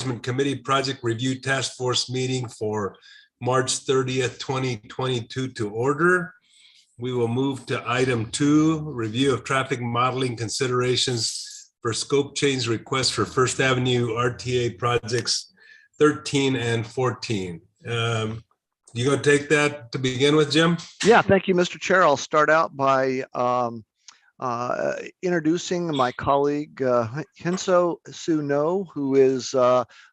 Committee Project Review Task Force meeting for March 30th, 2022 to order. We will move to item 2, review of traffic modeling considerations for scope change requests for First Avenue RTA projects 13 and 14. You gonna take that to begin with, Jim? Yeah, thank you, Mr. Chair. I'll start out by introducing my colleague, Henso Suno, who is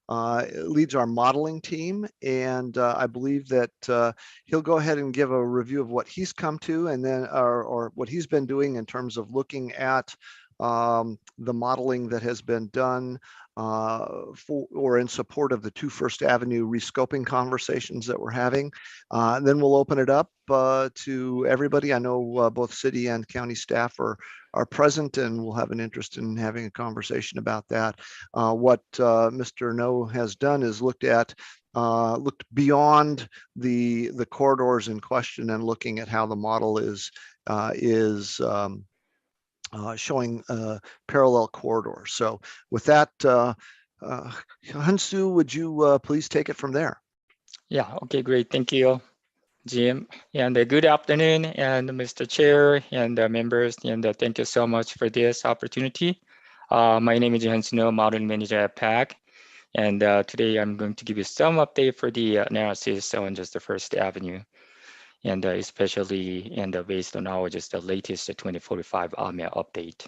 leads our modeling team. And I believe that he'll go ahead and give a review of what he's come to, and then or what he's been doing in terms of looking at the modeling that has been done for or in support of the 2 First Avenue rescoping conversations that we're having. Then we'll open it up to everybody. I know both city and county staff are present, and we'll have an interest in having a conversation about that. What Mr. No has done is looked beyond the corridors in question and looking at how the model is showing parallel corridors. So with that, Hansu, would you please take it from there? Yeah, okay, great. Thank you, Jim. And good afternoon, and Mr. Chair and members, and thank you so much for this opportunity. My name is Hansu, Model Manager at PAC. And today I'm going to give you some update for the analysis on just the First Avenue. And especially based on our just the latest 2045 RMA update.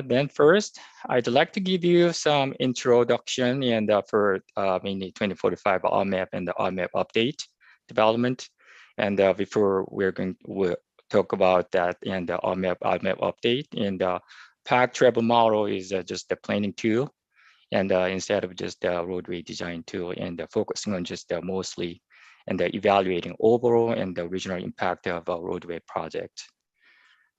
Then first, I'd like to give you some introduction and for mainly 2045 RMAP and the RMAP update development. And before we'll talk about that and the RMAP update. And the PAC travel model is just the planning tool. And instead of just the roadway design tool, and focusing on just mostly and evaluating overall and the regional impact of a roadway project.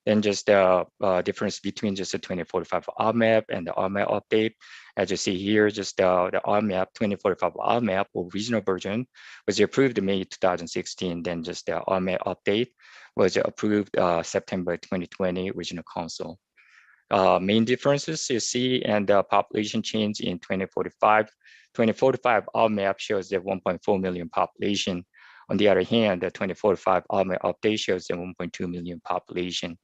Then just the difference between just the 2045 RMAP and the RMAP update. As you see here, just the RMAP 2045 RMAP or regional version was approved in May 2016. Then just the RMAP update was approved September 2020 regional council. Main differences you see, and the population change in 2045. 2045 RMAP shows the 1.4 million population. On the other hand, the 2045 RMAP update shows the 1.2 million population.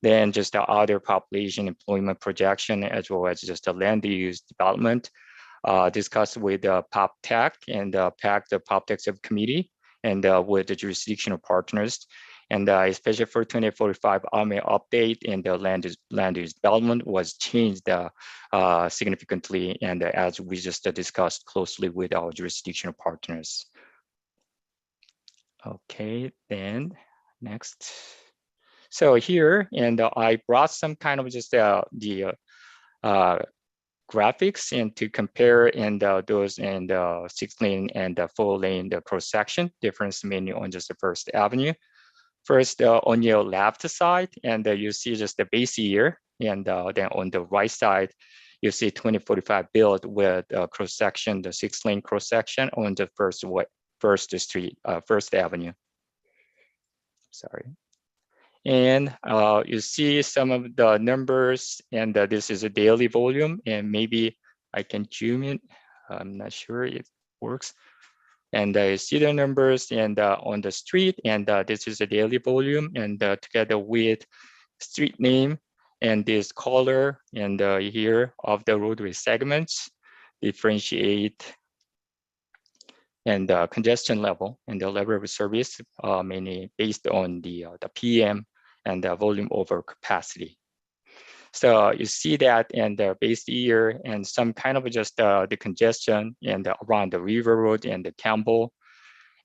Then just the other population employment projection, as well as just the land use development, discussed with the PopTech and PAC, the PopTech subcommittee, and with the jurisdictional partners. And especially for 2045 RMA update, and the land use development was changed significantly, and as we just discussed closely with our jurisdictional partners. Okay, then next. So here, and I brought some kind of just the graphics and to compare and those and 6-lane and 4-lane cross section difference mainly on just the First Avenue. First, on your left side, and you see just the base year, and then on the right side, you see 2045 build with cross section, the 6-lane cross section on the First Avenue. Sorry. And you see some of the numbers, and this is a daily volume, and maybe I can zoom in. I'm not sure it works. And you see the numbers and on the street, and this is a daily volume, and together with street name and this color and here of the roadway segments differentiate and congestion level and the level of service mainly based on the PM and the volume over capacity. So you see that in the base year and some kind of just the congestion and around the River Road and the Campbell,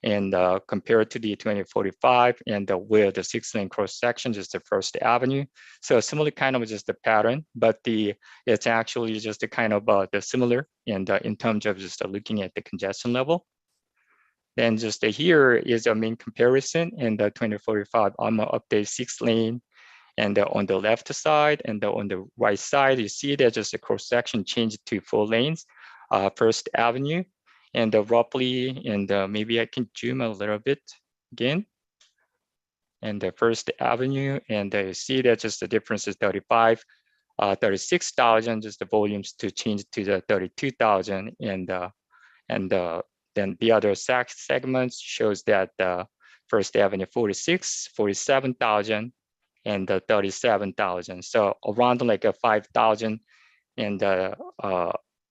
and compared to the 2045 and where the 6-lane cross section is the First Avenue. So similar kind of just the pattern, but it's actually just a kind of the similar and in terms of just looking at the congestion level. Then just here is a main comparison in the 2045 RMA update 6-lane. And on the left side and on the right side, you see that just a cross section changed to 4 lanes, First Avenue, and roughly, and maybe I can zoom a little bit again. And the First Avenue, and you see that just the difference is 35 36,000, just the volumes to change to the 32,000, and then the other segments shows that First Avenue 46, 47,000, and 37,000. So around like a 5,000 and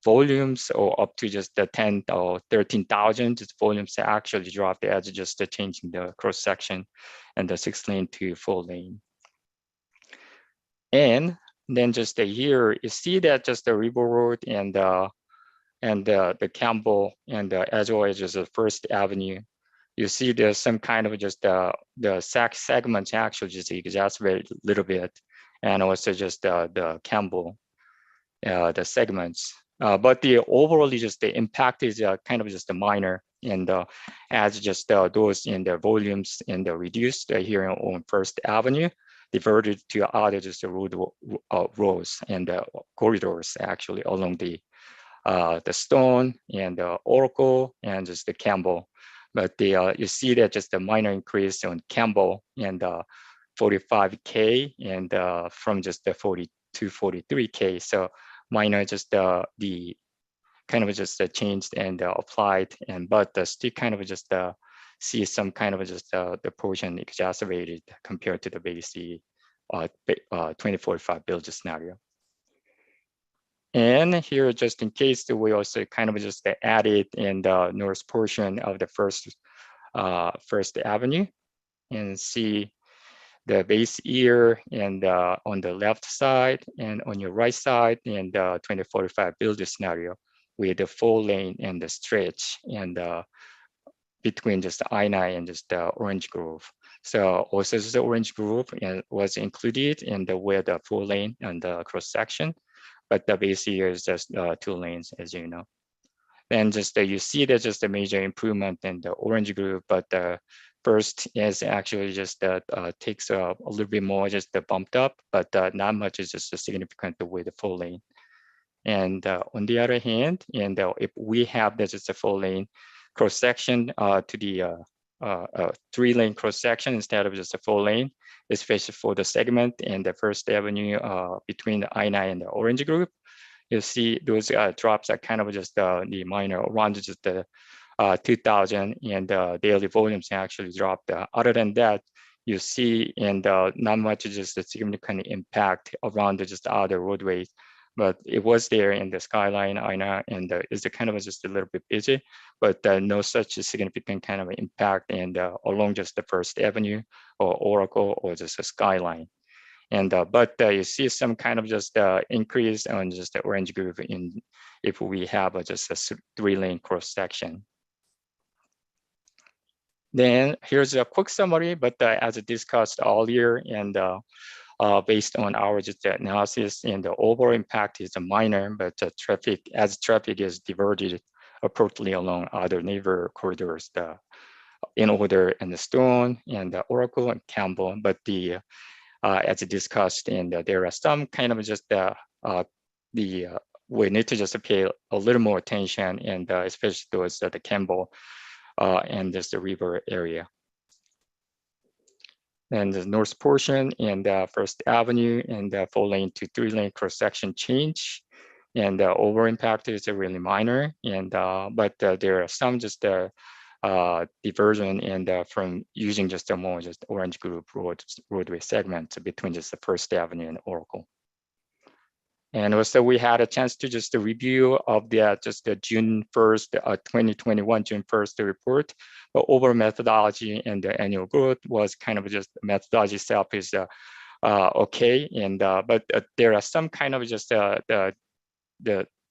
volumes, or up to just the 10 or 13,000, just volumes actually dropped as just changing the cross section and the 6-lane to 4-lane. And then just here you see that just the River Road and the Campbell and as well as just the First Avenue, you see there's some kind of just the segments actually just exacerbate a little bit, and also just the Campbell, the segments. But the overall just the impact is kind of just a minor, and as just those in the volumes and the reduced here on First Avenue, diverted to other just the roads and corridors actually along the Stone and the Oracle and just the Campbell. But you see that just a minor increase on Campbell and 45K and from just the 40 to 43K. So minor just the kind of just changed and applied, and but still kind of just see some kind of just the portion exacerbated compared to the base 2045 build scenario. And here, just in case, we also kind of just added in the north portion of the First Avenue, and see the base year and on the left side and on your right side in the 2045 build scenario with the 4-lane and the stretch and between just the I-9 and just the Orange Grove. So also just the Orange Grove was included in the where the 4-lane and the cross section, but the base here is just 2 lanes, as you know. Then just you see that just a major improvement in the Orange Grove, but the first is actually just takes a little bit more just bumped up, but not much is just significant with the 4-lane. And on the other hand, and if we have this just a 4-lane cross section to the 3-lane cross section instead of just a 4-lane, especially for the segment and the First Avenue between the I-9 and the Orange Grove, you see those drops are kind of just the minor, around just the 2,000, and daily volumes actually dropped. Other than that, you see and not much just a significant impact around just other roadways, but it was there in the Skyline, I-9, and it's kind of just a little bit busy, but no such significant kind of impact and along just the First Avenue or Oracle or just a Skyline. And but you see some kind of just increase on just the Orange Grove in if we have just a 3-lane cross section. Then here's a quick summary, but as discussed earlier, and based on our just analysis, and the overall impact is minor, but traffic is diverted appropriately along other neighbor corridors, in order in the Stone and the Oracle and Campbell, but as discussed, and there are some kind of just we need to just pay a little more attention, and especially towards the Campbell and just the river area. And the north portion and First Avenue and 4-lane to 3-lane cross section change, and the over impact is really minor, and but there are some just diversion and from using just a more just Orange Grove roadway segment between just the First Avenue and Oracle. And also we had a chance to just a review of just the June 1st, 2021 June 1st report. But overall methodology and the annual growth was kind of just methodology itself is okay, and but there are some kind of just the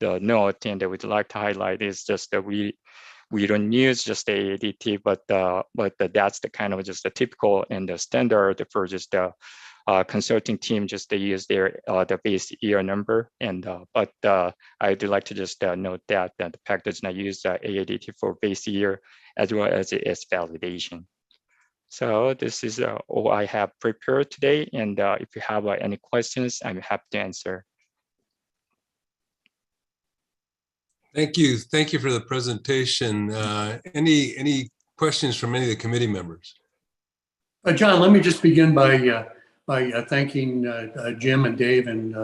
note, and that we'd like to highlight is just that we don't use just the ADT, but that's the kind of just the typical and the standard for just the consulting team just to use their the base year number, and but I do like to just note that the pack does not use ADT for base year as well as its validation. So this is all I have prepared today, and if you have any questions, I'm happy to answer. Thank you. Thank you for the presentation. Any questions from any of the committee members? John, let me just begin by thanking Jim and Dave and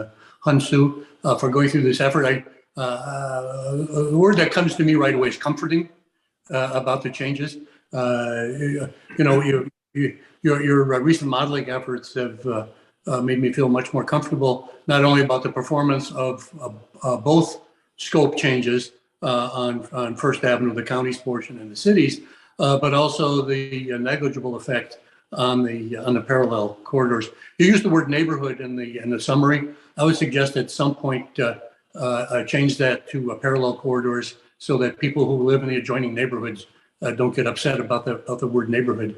Hunsu for going through this effort. The word that comes to me right away is comforting about the changes. Your recent modeling efforts have made me feel much more comfortable, not only about the performance of both scope changes on First Avenue, the county's portion, and the cities, but also the negligible effect on the parallel corridors. You used the word neighborhood in the summary. I would suggest at some point change that to parallel corridors so that people who live in the adjoining neighborhoods don't get upset about the word neighborhood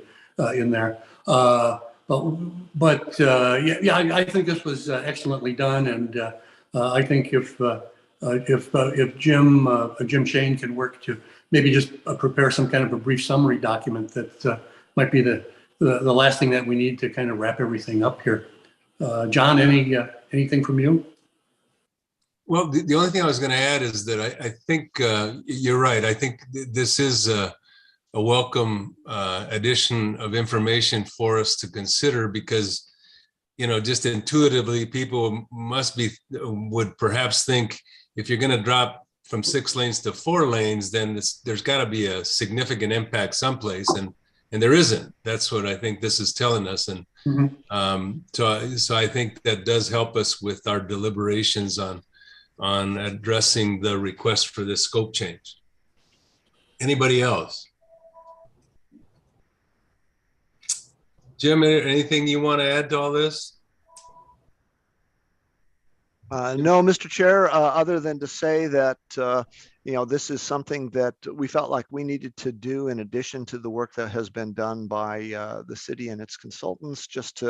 in there. I think this was excellently done, and I think if Jim Shane can work to maybe just prepare some kind of a brief summary document that might be the last thing that we need to kind of wrap everything up here. John, anything from you? Well, the only thing I was going to add is that I think you're right. I think this is a welcome addition of information for us to consider, because, just intuitively, people would perhaps think if you're going to drop from 6 lanes to 4 lanes, then there's got to be a significant impact someplace, and there isn't. That's what I think this is telling us, and so I think that does help us with our deliberations on addressing the request for this scope change. Anybody else? Jim, anything you want to add to all this? No, Mr. Chair, other than to say that, this is something that we felt like we needed to do in addition to the work that has been done by the city and its consultants, just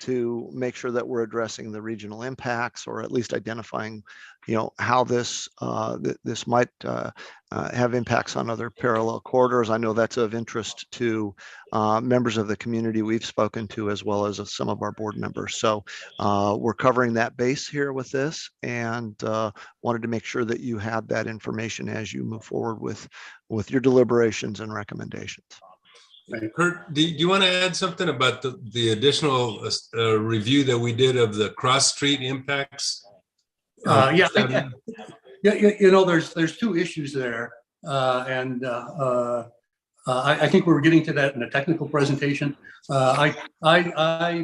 to make sure that we're addressing the regional impacts, or at least identifying, how this might have impacts on other parallel corridors. I know that's of interest to members of the community we've spoken to, as well as some of our board members. So we're covering that base here with this, and wanted to make sure that you had that information as you move forward with your deliberations and recommendations. Kurt, do you want to add something about the additional review that we did of the cross-street impacts? There's 2 issues there, and I think we were getting to that in a technical presentation. I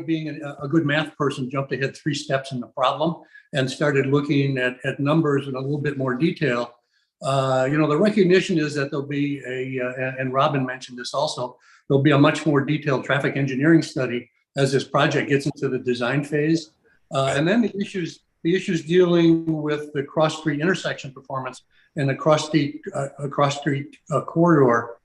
being a good math person, jumped ahead 3 steps in the problem and started looking at numbers in a little bit more detail. The recognition is that there'll be and Robin mentioned this also, there'll be a much more detailed traffic engineering study as this project gets into the design phase. And then the issues dealing with the cross-street intersection performance and the cross-street corridor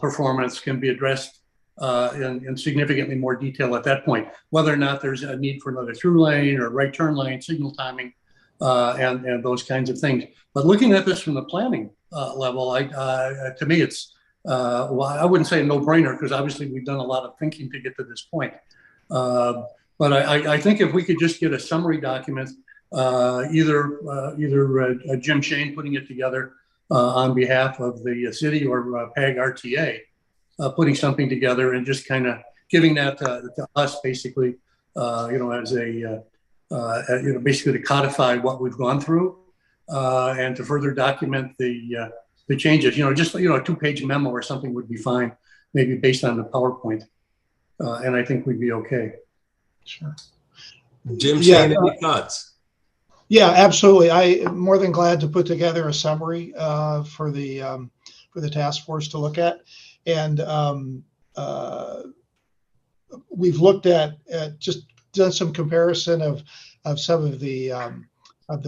performance can be addressed in significantly more detail at that point, whether or not there's a need for another through lane or right turn lane, signal timing, and those kinds of things. But looking at this from the planning level, to me, it's, I wouldn't say a no-brainer, because obviously we've done a lot of thinking to get to this point. But I think if we could just get a summary document, either Jim Shane putting it together on behalf of the city, or PAG RTA putting something together and just kind of giving that to us, basically, as a, basically to codify what we've gone through and to further document the changes. Just a 2-page memo or something would be fine, maybe based on the PowerPoint, and I think we'd be okay. Sure. Jim Shane, any thoughts? Yeah, absolutely. I'm more than glad to put together a summary for the task force to look at, and we've looked at just done some comparison of some of the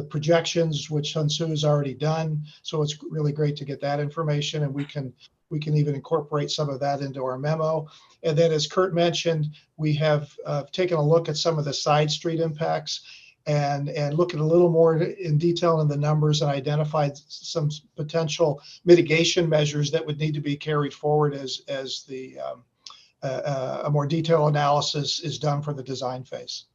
projections, which Hunsu has already done. So it's really great to get that information, and we can even incorporate some of that into our memo. And then, as Kurt mentioned, we have taken a look at some of the side street impacts and look at a little more in detail in the numbers, and identified some potential mitigation measures that would need to be carried forward as the a more detailed analysis is done for the design phase.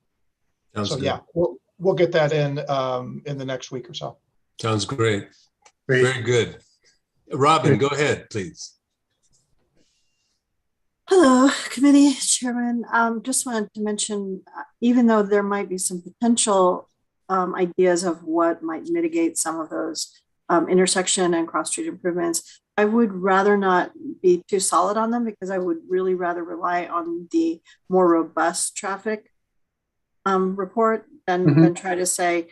Sounds good. Yeah, we'll get that in the next week or so. Sounds great. Very good. Robin, go ahead, please. Hello, committee chairman. Just wanted to mention, even though there might be some potential ideas of what might mitigate some of those intersection and cross-street improvements. I would rather not be too solid on them because I would really rather rely on the more robust traffic report than try to say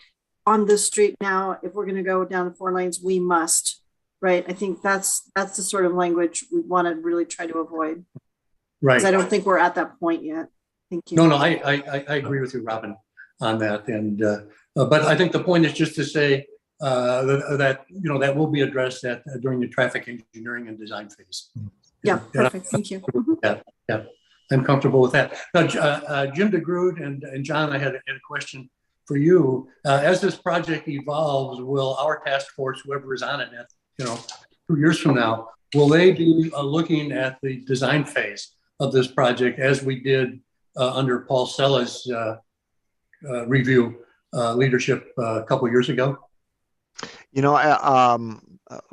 on this street now, if we're going to go down the 4 lanes, we must, right? I think that's the sort of language we want to really try to avoid. Right. Because I don't think we're at that point yet. Thank you. No, I agree with you, Robin, on that. And but I think the point is just to say that that will be addressed during the traffic engineering and design phase. Yeah, perfect. Thank you. Yeah, I'm comfortable with that. Now, Jim DeGrood and John, I had a question for you. As this project evolves, will our task force, whoever is on it, 2 years from now, will they be looking at the design phase of this project as we did under Paul Sella's review leadership a couple of years ago?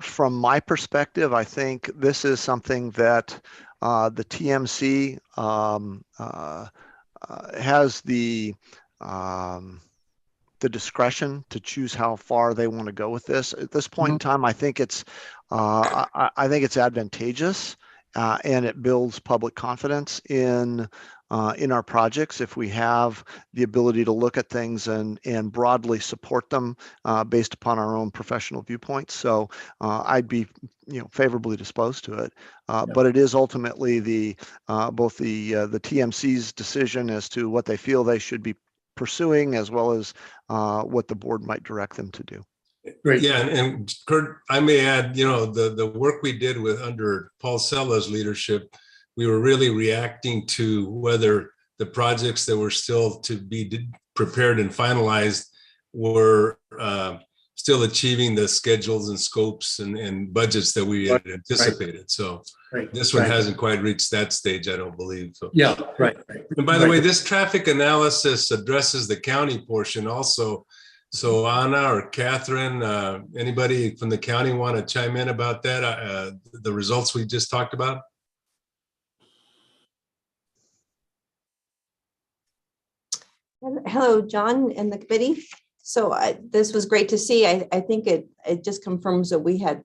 From my perspective, I think this is something that the TMC has the discretion to choose how far they want to go with this. At this point in time, I think it's advantageous, and it builds public confidence in our projects if we have the ability to look at things and broadly support them based upon our own professional viewpoints. So I'd be favorably disposed to it, but it is ultimately both the TMC's decision as to what they feel they should be pursuing, as well as what the board might direct them to do. Great. Yeah, and Kurt, I may add, the work we did under Paul Sella's leadership, we were really reacting to whether the projects that were still to be prepared and finalized were still achieving the schedules and scopes and budgets that we had anticipated. So this one hasn't quite reached that stage, I don't believe. So. Yeah, right. And by the way, this traffic analysis addresses the county portion also. So Anna or Catherine, anybody from the county want to chime in about that? The results we just talked about? Hello, John and the committee. So this was great to see. I think it just confirms that we had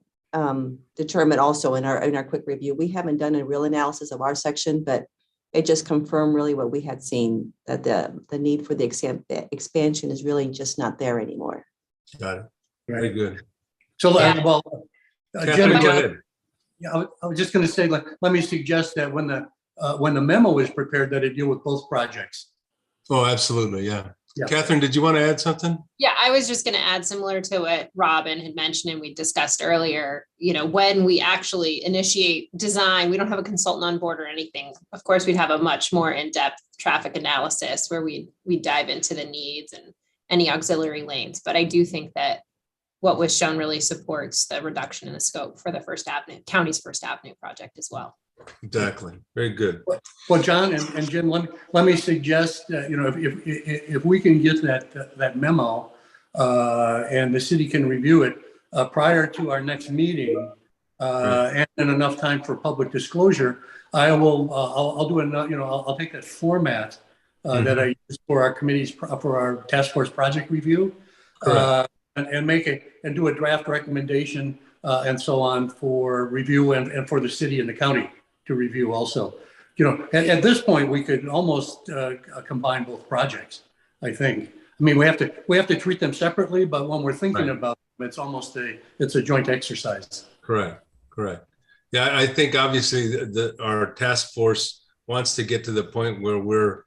determined also in our quick review. We haven't done a real analysis of our section, but it just confirmed really what we had seen, that the need for the expansion is really just not there anymore. Got it. Very good. So, Catherine, Jim, go ahead. Yeah, I was just going to say, let me suggest that when the memo is prepared, that it deal with both projects. Oh, absolutely. Yeah. Yeah. Catherine, did you want to add something? Yeah, I was just going to add, similar to what Robin had mentioned and we discussed earlier, when we actually initiate design, we don't have a consultant on board or anything. Of course, we'd have a much more in-depth traffic analysis where we dive into the needs and any auxiliary lanes. But I do think that what was shown really supports the reduction in the scope for the county's First Avenue project as well. Exactly. Very good. Well, John and Jim, let me suggest that, if we can get that memo and the city can review it prior to our next meeting and enough time for public disclosure, I'll do I'll take that format that I use for our for our task force project review and make it and do a draft recommendation and so on for review and for the city and the county to review also. At this point, we could almost combine both projects, I think. I mean, we have to treat them separately, but when we're thinking about them, it's almost a joint exercise. Correct. Yeah, I think obviously our task force wants to get to the point where we're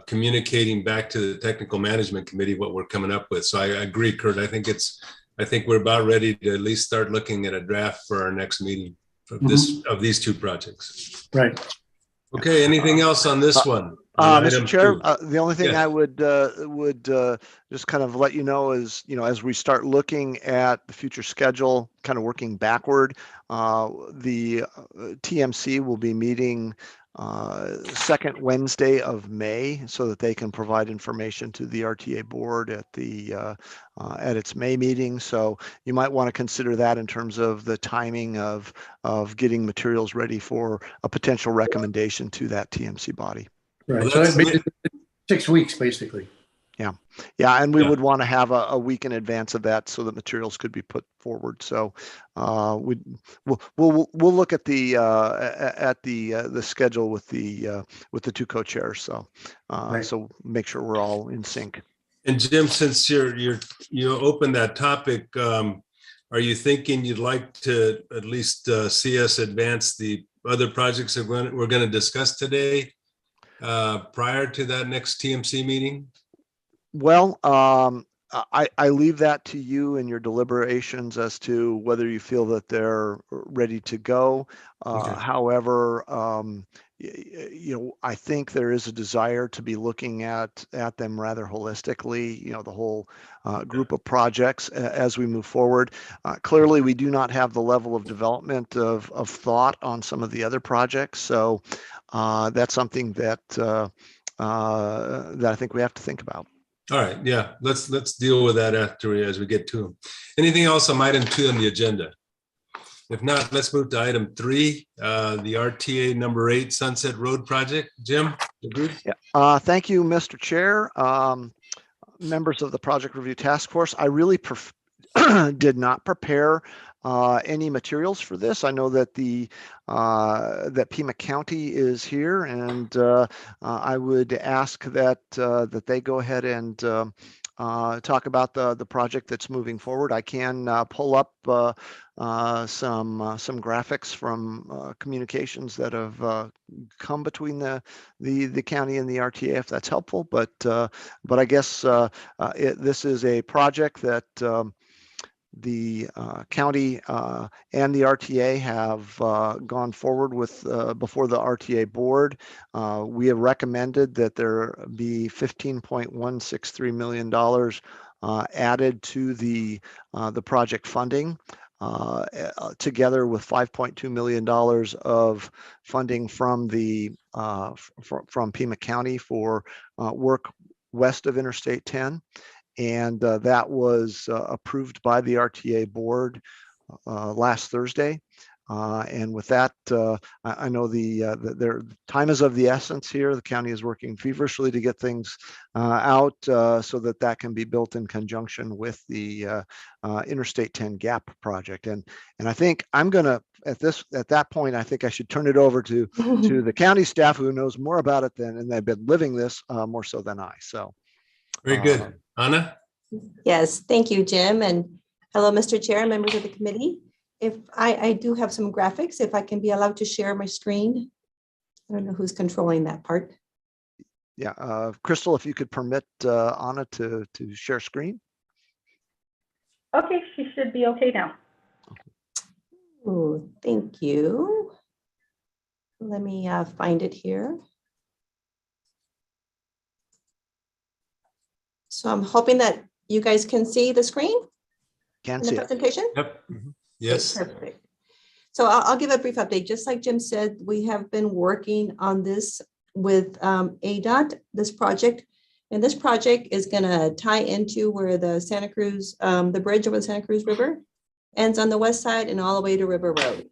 communicating back to the technical management committee what we're coming up with. So I agree, Kurt. I think we're about ready to at least start looking at a draft for our next meeting of these two projects. Right. Okay. Anything else on this one? Mr. Chair, the only thing I would just kind of let you know is, as we start looking at the future schedule, kind of working backward, the TMC will be meeting second Wednesday of May so that they can provide information to the RTA board at its May meeting. So you might want to consider that in terms of the timing of getting materials ready for a potential recommendation to that TMC body. Right. So 6 weeks, basically. Yeah, and we Yeah. would want to have a week in advance of that so that materials could be put forward. So we'll look at the schedule with the two co-chairs. So Right. so make sure we're all in sync. And Jim, since you opened that topic, are you thinking you'd like to at least see us advance the other projects that we're going to discuss today prior to that next TMC meeting? Well, I leave that to you and your deliberations as to whether you feel that they're ready to go. Okay. However, I think there is a desire to be looking at them rather holistically, the whole group of projects as we move forward. Clearly, we do not have the level of development of thought on some of the other projects. So that's something that I think we have to think about. All right. Yeah. Let's deal with that as we get to them. Anything else on item 2 on the agenda? If not, let's move to item 3, the RTA number 8 Sunset Road project. Jim? Yeah. Thank you, Mr. Chair. Members of the Project Review Task Force, I really did not prepare any materials for this. I know that that Pima County is here, and I would ask that they go ahead and talk about the project that's moving forward. I can pull up some graphics from communications that have come between the county and the RTA, if that's helpful. But I guess this is a project that the county and the RTA have gone forward with before the RTA board. We have recommended that there be $15.163 million added to the project funding, together with $5.2 million of funding from from Pima County for work west of Interstate 10. And that was approved by the RTA board last Thursday. And with that, I know their time is of the essence here. The county is working feverishly to get things out so that can be built in conjunction with the Interstate 10 gap project. And I think I'm gonna at that point, I think I should turn it over to the county staff who knows more about it and they've been living this more so than I. So. Very good. Anna? Yes, thank you, Jim. And hello, Mr. Chair, members of the committee. If I do have some graphics, if I can be allowed to share my screen. I don't know who's controlling that part. Yeah, Crystal, if you could permit Anna to share screen. Okay, she should be okay now. Oh, thank you. Let me find it here. So I'm hoping that you guys can see the screen Can in see the it. presentation. Yep. Yes. Perfect. So I'll give a brief update. Just like Jim said, we have been working on this with ADOT, this project. And this project is going to tie into where the Santa Cruz, the bridge over the Santa Cruz River ends on the west side and all the way to River Road.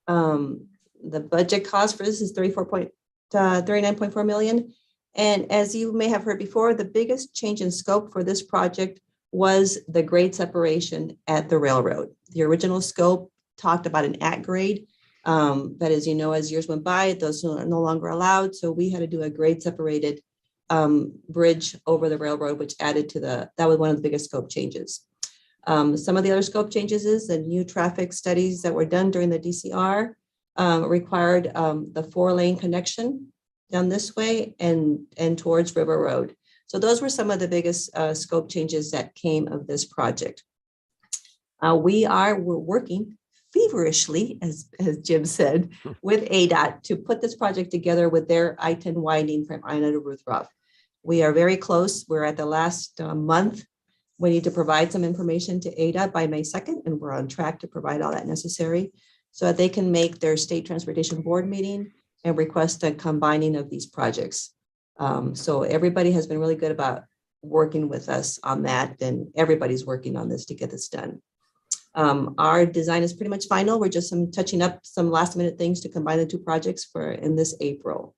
The budget cost for this is $39.4 million. And as you may have heard before, the biggest change in scope for this project was the grade separation at the railroad. The original scope talked about an at grade, but as you know, as years went by, those are no longer allowed. So we had to do a grade separated bridge over the railroad, which added to that was one of the biggest scope changes. Some of the other scope changes is the new traffic studies that were done during the DCR required the 4-lane connection down this way and towards River Road. So those were some of the biggest scope changes that came of this project. We're working feverishly, as Jim said, with ADOT to put this project together with their I-10 widening from Ina to Ruth Ruff. We are very close. We're at the last month. We need to provide some information to ADOT by May 2nd, and we're on track to provide all that necessary so that they can make their state transportation board meeting and request a combining of these projects. So everybody has been really good about working with us on that, and everybody's working on this to get this done. Our design is pretty much final. We're just touching up some last minute things to combine the two projects in this April.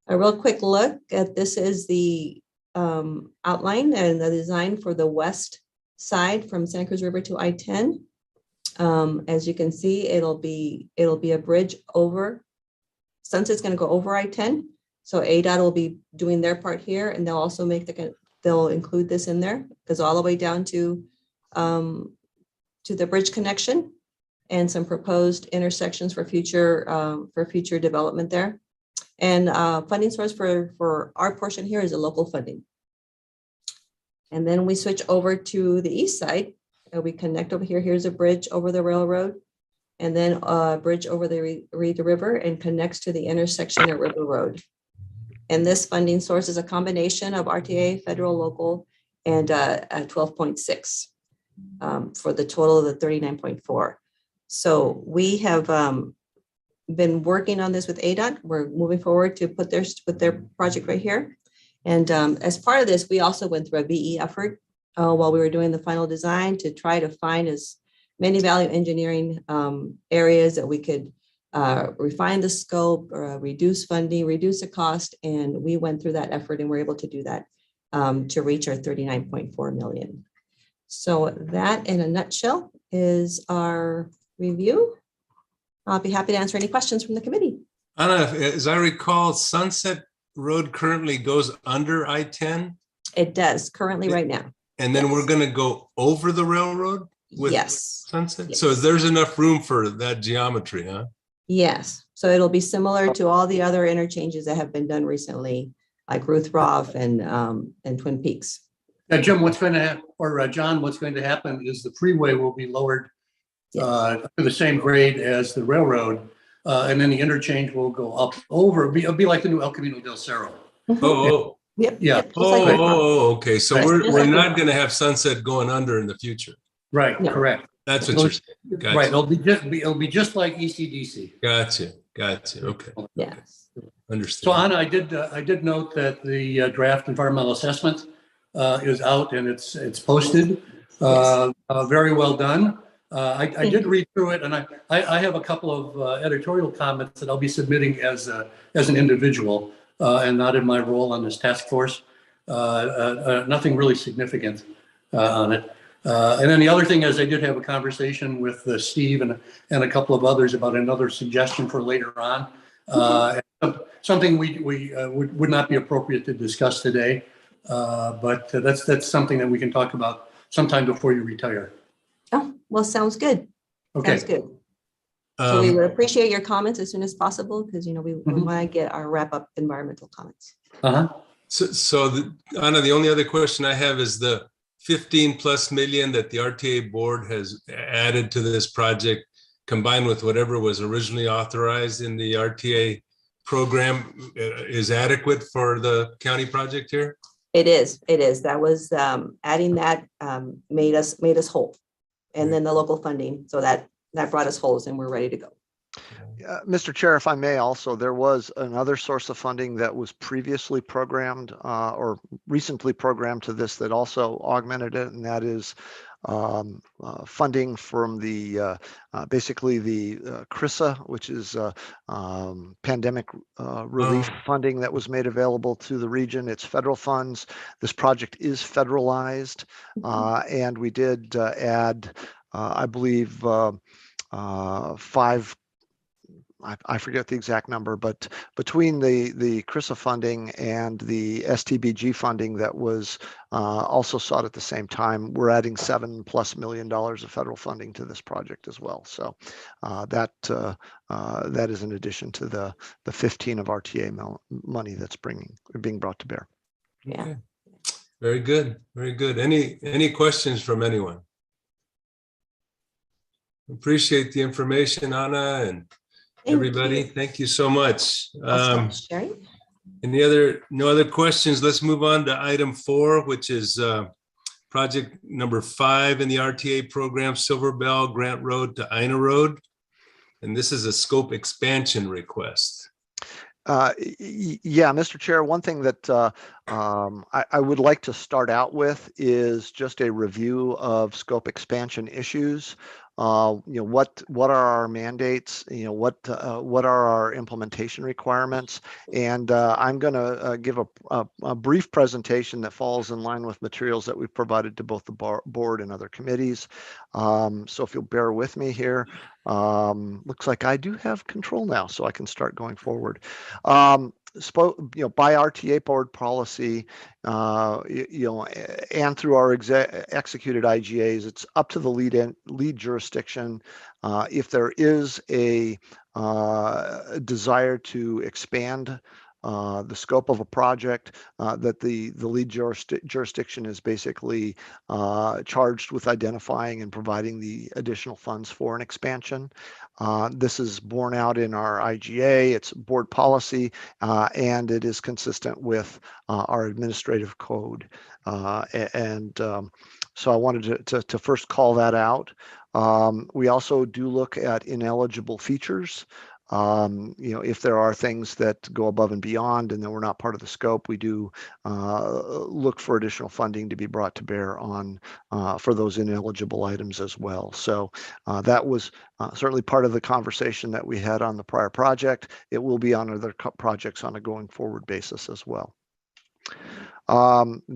A real quick look at this is the outline and the design for the west side from Santa Cruz River to I-10. As you can see, it'll be a bridge over. Sunset's going to go over I-10. So ADOT will be doing their part here, and they'll also they'll include this in there, because all the way down to the bridge connection and some proposed intersections for future development there. And funding source for our portion here is a local funding. And then we switch over to the east side, and we connect over here. Here's a bridge over the railroad, and then a bridge over the river and connects to the intersection at River Road. And this funding source is a combination of RTA, federal, local, and 12.6 for the total of the 39.4. So we have been working on this with ADOT. We're moving forward to put their project right here. And as part of this, we also went through a VE effort while we were doing the final design to try to find as many value engineering areas that we could refine the scope, reduce funding, reduce the cost. And we went through that effort and we're able to do that to reach our 39.4 million. So that in a nutshell is our review. I'll be happy to answer any questions from the committee. Anna, as I recall, Sunset Road currently goes under I-10? It does currently right now. And then we're going to go over the railroad with Yes. Sunset? Yes. So there's enough room for that geometry, huh? Yes. So it'll be similar to all the other interchanges that have been done recently, like Ruth Roth and Twin Peaks. Jim, what's going to happen, or John, what's going to happen is the freeway will be lowered to the same grade as the railroad, and then the interchange will go up over. It'll be like the new El Camino del Cerro. Oh, Yep. Yeah. Yep, just like Ruth Roth. okay. So Right. we're not going to have Sunset going under in the future. Right, No. correct. That's what you're saying. Gotcha. Right, it'll be just like ECDC. Gotcha. Okay. Yes. Understood. So Anna, I did note that the draft environmental assessment is out and it's posted. Very well done. I did read through it, and I have a couple of editorial comments that I'll be submitting as an individual and not in my role on this task force. Nothing really significant on it. And then the other thing is I did have a conversation with Steve and a couple of others about another suggestion for later on. Something we would not be appropriate to discuss today, but that's something that we can talk about sometime before you retire. Oh, well, sounds good. Okay. Sounds good. So we would appreciate your comments as soon as possible, because we want to get our wrap up environmental comments. Anna, the only other question I have is the 15+ million that the RTA board has added to this project, combined with whatever was originally authorized in the RTA program, is adequate for the county project here? It is. That was adding that made us whole, and then the local funding. So that brought us whole, and we're ready to go. Mr. Chair, if I may also, there was another source of funding that was previously programmed or recently programmed to this that also augmented it, and that is funding from the basically the CRISA, which is pandemic relief funding that was made available to the region. It's federal funds. This project is federalized, and we did add, I believe, I forget the exact number, but between the CRISA funding and the STBG funding that was also sought at the same time, we're adding $7+ million of federal funding to this project as well. So that is in addition to the 15 of RTA money that's being brought to bear. Yeah. Okay. Very good. Very good. Any questions from anyone? Appreciate the information, Anna, and everybody. Thank you so much. Sherry? No other questions? Let's move on to item 4, which is project number 5 in the RTA program, Silverbell Grant Road to Ina Road. And this is a scope expansion request. Yeah, Mr. Chair, one thing that I would like to start out with is just a review of scope expansion issues. what are our mandates, what are our implementation requirements. And I'm going to give a brief presentation that falls in line with materials that we've provided to both the board and other committees. So if you'll bear with me here, looks like I do have control now, so I can start going forward. By RTA board policy, and through our executed IGAs, it's up to the lead jurisdiction if there is a desire to expand the scope of a project, that the lead jurisdiction is basically charged with identifying and providing the additional funds for an expansion. This is borne out in our IGA, it's board policy, and it is consistent with our administrative code. So I wanted to first call that out. We also do look at ineligible features. If there are things that go above and beyond and that were not part of the scope, we do look for additional funding to be brought to bear on for those ineligible items as well. So that was certainly part of the conversation that we had on the prior project. It will be on other projects on a going forward basis as well.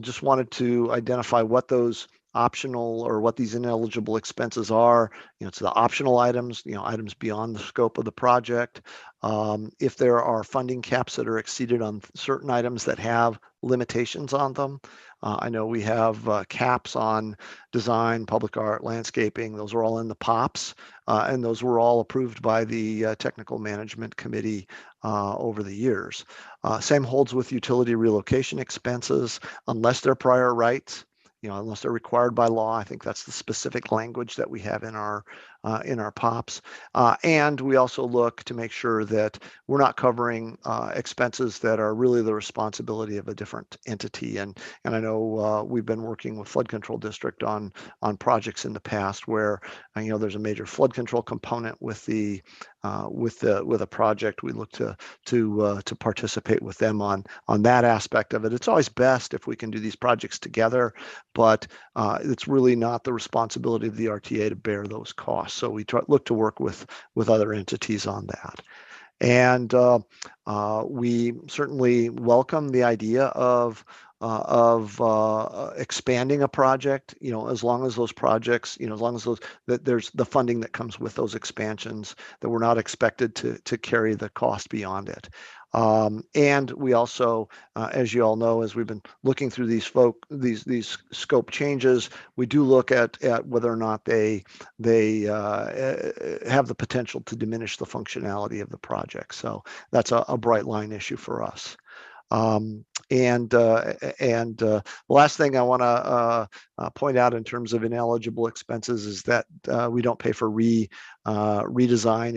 Just wanted to identify what those optional or what these ineligible expenses are. It's the optional items, items beyond the scope of the project. If there are funding caps that are exceeded on certain items that have limitations on them. I know we have caps on design, public art, landscaping. Those are all in the POPs, and those were all approved by the Technical Management Committee over the years. Same holds with utility relocation expenses, unless they're prior rights. Unless they're required by law. I think that's the specific language that we have in our POPs. And we also look to make sure that we're not covering expenses that are really the responsibility of a different entity. And I know we've been working with Flood Control District on projects in the past where there's a major flood control component with a project. We look to participate with them on that aspect of it. It's always best if we can do these projects together, but it's really not the responsibility of the RTA to bear those costs. So we look to work with other entities on that. And we certainly welcome the idea of expanding a project, as long as those projects, as long as that there's the funding that comes with those expansions, that we're not expected to carry the cost beyond it. And we also, as you all know, as we've been looking through these scope changes, we do look at whether or not they have the potential to diminish the functionality of the project. So that's a bright line issue for us. The last thing I want to point out in terms of ineligible expenses is that we don't pay for redesign.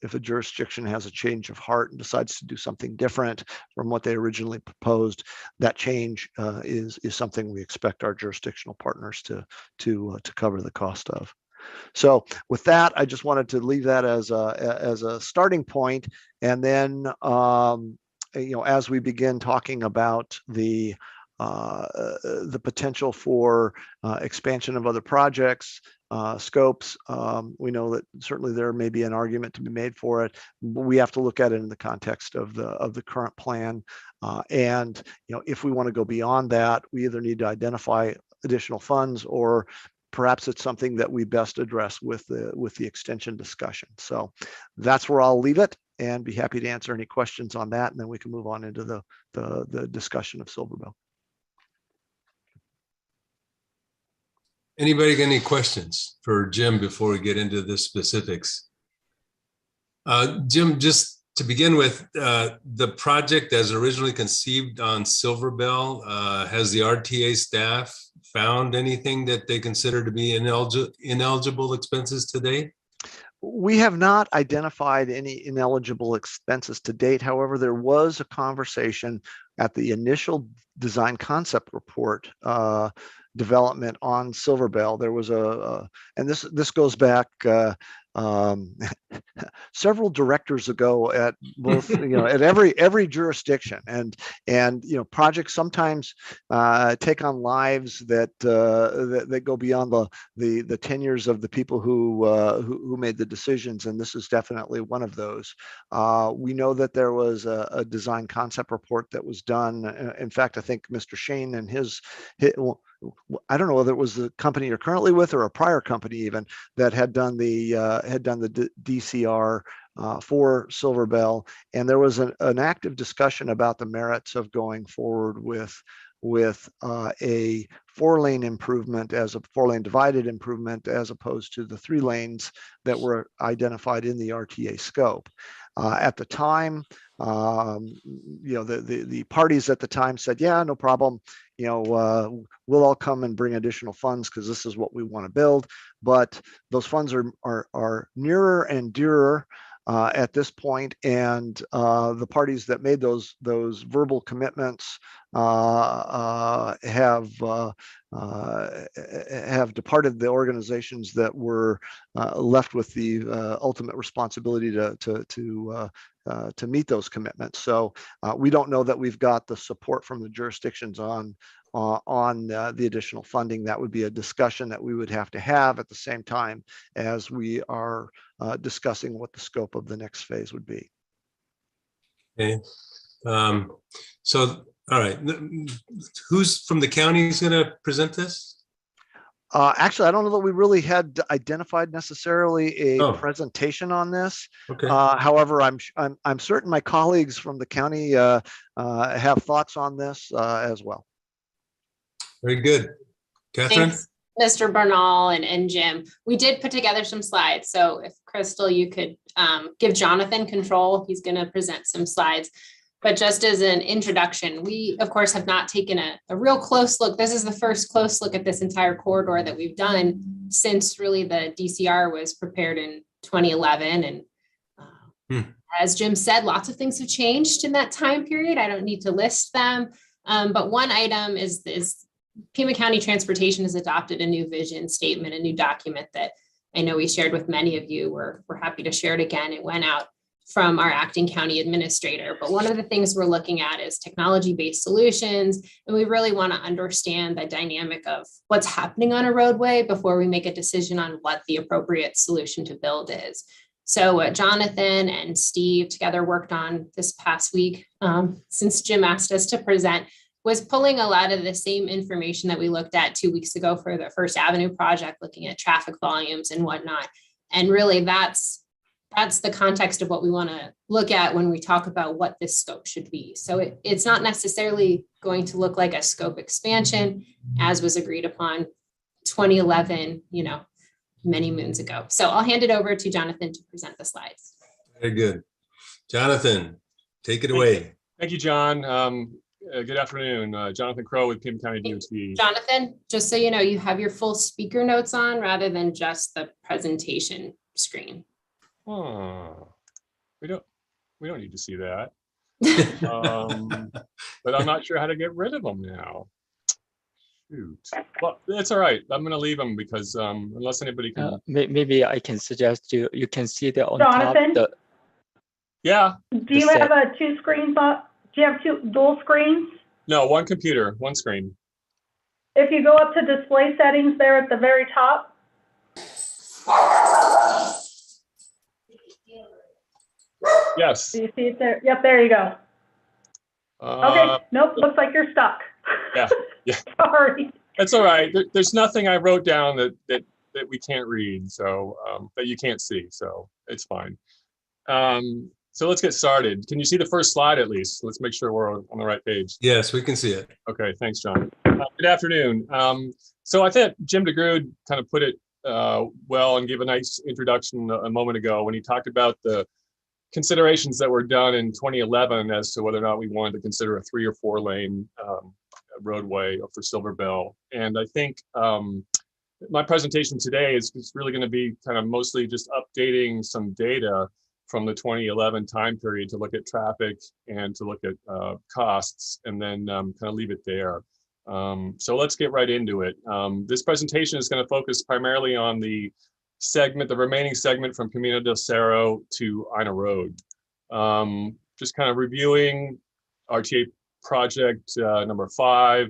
If a jurisdiction has a change of heart and decides to do something different from what they originally proposed, that change is something we expect our jurisdictional partners to cover the cost of. So with that, I just wanted to leave that as a starting point, and then as we begin talking about the potential for expansion of other projects, scopes, we know that certainly there may be an argument to be made for it, but we have to look at it in the context of the current plan. And if we want to go beyond that, we either need to identify additional funds, or perhaps it's something that we best address with the extension discussion. So that's where I'll leave it, and be happy to answer any questions on that, and then we can move on into the discussion of Silverbell. Anybody got any questions for Jim before we get into the specifics? Jim, just to begin with, the project as originally conceived on Silverbell, has the RTA staff found anything that they consider to be ineligible expenses today? We have not identified any ineligible expenses to date. However, there was a conversation at the initial design concept report development on Silverbell. There was and this goes back several directors ago at both, at every jurisdiction, and projects sometimes take on lives that go beyond the tenures of the people who made the decisions, and this is definitely one of those. We know that there was a design concept report that was done. In fact, I think Mr. Shane and his I don't know whether it was the company you're currently with or a prior company even that had done the DCR for Silverbell, and there was an active discussion about the merits of going forward with a 4-lane improvement, as a 4-lane divided improvement, as opposed to the 3 lanes that were identified in the RTA scope. At the time, the parties at the time said, yeah, no problem. We'll all come and bring additional funds because this is what we want to build. But those funds are nearer and dearer at this point, and the parties that made those verbal commitments have departed the organizations that were left with the ultimate responsibility to meet those commitments. So we don't know that we've got the support from the jurisdictions on the additional funding. That would be a discussion that we would have to have at the same time as we are discussing what the scope of the next phase would be. Okay. So, all right. Who's from the county is going to present this? Actually, I don't know that we really had identified necessarily a presentation on this. Okay. However, I'm certain my colleagues from the county have thoughts on this as well. Very good. Catherine? Thanks, Mr. Bernal and Jim. We did put together some slides. So if Crystal, you could give Jonathan control, he's going to present some slides. But just as an introduction, we, of course, have not taken a real close look. This is the first close look at this entire corridor that we've done since really the DCR was prepared in 2011. And as Jim said, lots of things have changed in that time period. I don't need to list them. But one item is Pima County Transportation has adopted a new vision statement, a new document that I know we shared with many of you. We're happy to share it again. It went out from our acting county administrator. But one of the things we're looking at is technology-based solutions. And we really want to understand the dynamic of what's happening on a roadway before we make a decision on what the appropriate solution to build is. So what Jonathan and Steve together worked on this past week, since Jim asked us to present, was pulling a lot of the same information that we looked at 2 weeks ago for the First Avenue project, looking at traffic volumes and whatnot. And really that's the context of what we want to look at when we talk about what this scope should be. So it's not necessarily going to look like a scope expansion as was agreed upon 2011, many moons ago. So I'll hand it over to Jonathan to present the slides. Very good. Jonathan, take it away. Thank you, John. Good afternoon. Jonathan Crow with Pima County DOT. Jonathan, just so you know, you have your full speaker notes on rather than just the presentation screen. Oh, we don't need to see that. But I'm not sure how to get rid of them now. Shoot. Well, that's all right. I'm going to leave them because unless anybody can. Maybe I can suggest you can see the on Jonathan? top. Yeah. Do you have a 2 screens up? Do you have 2 dual screens? No, one computer, one screen. If you go up to display settings there at the very top. Yes. Do you see it there? Yep, there you go. Okay, nope, looks like you're stuck. Yeah. Sorry. That's all right. There's nothing I wrote down that we can't read, so that you can't see, so it's fine. So let's get started. Can you see the first slide at least? Let's make sure we're on the right page. Yes, we can see it. Okay, thanks, John. Good afternoon. So I think Jim DeGrood kind of put it well and gave a nice introduction a moment ago when he talked about the considerations that were done in 2011 as to whether or not we wanted to consider a 3 or 4 lane roadway for Silverbell. And I think my presentation today is really going to be kind of mostly just updating some data from the 2011 time period to look at traffic and to look at costs, and then kind of leave it there. So let's get right into it. This presentation is going to focus primarily on the segment, the remaining segment from Camino del Cerro to Ina Road. Just kind of reviewing RTA project number 5,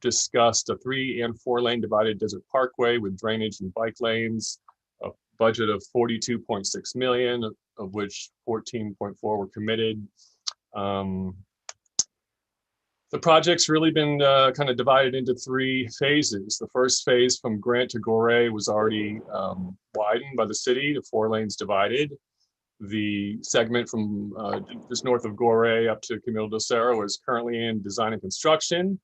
discussed a 3 and 4 lane divided desert parkway with drainage and bike lanes, a budget of 42.6 million, of which 14.4 were committed. The project's really been kind of divided into 3 phases. The first phase from Grant to Goree was already widened by the city to 4 lanes divided. The segment from just north of Goree up to Camino del Cerro is currently in design and construction.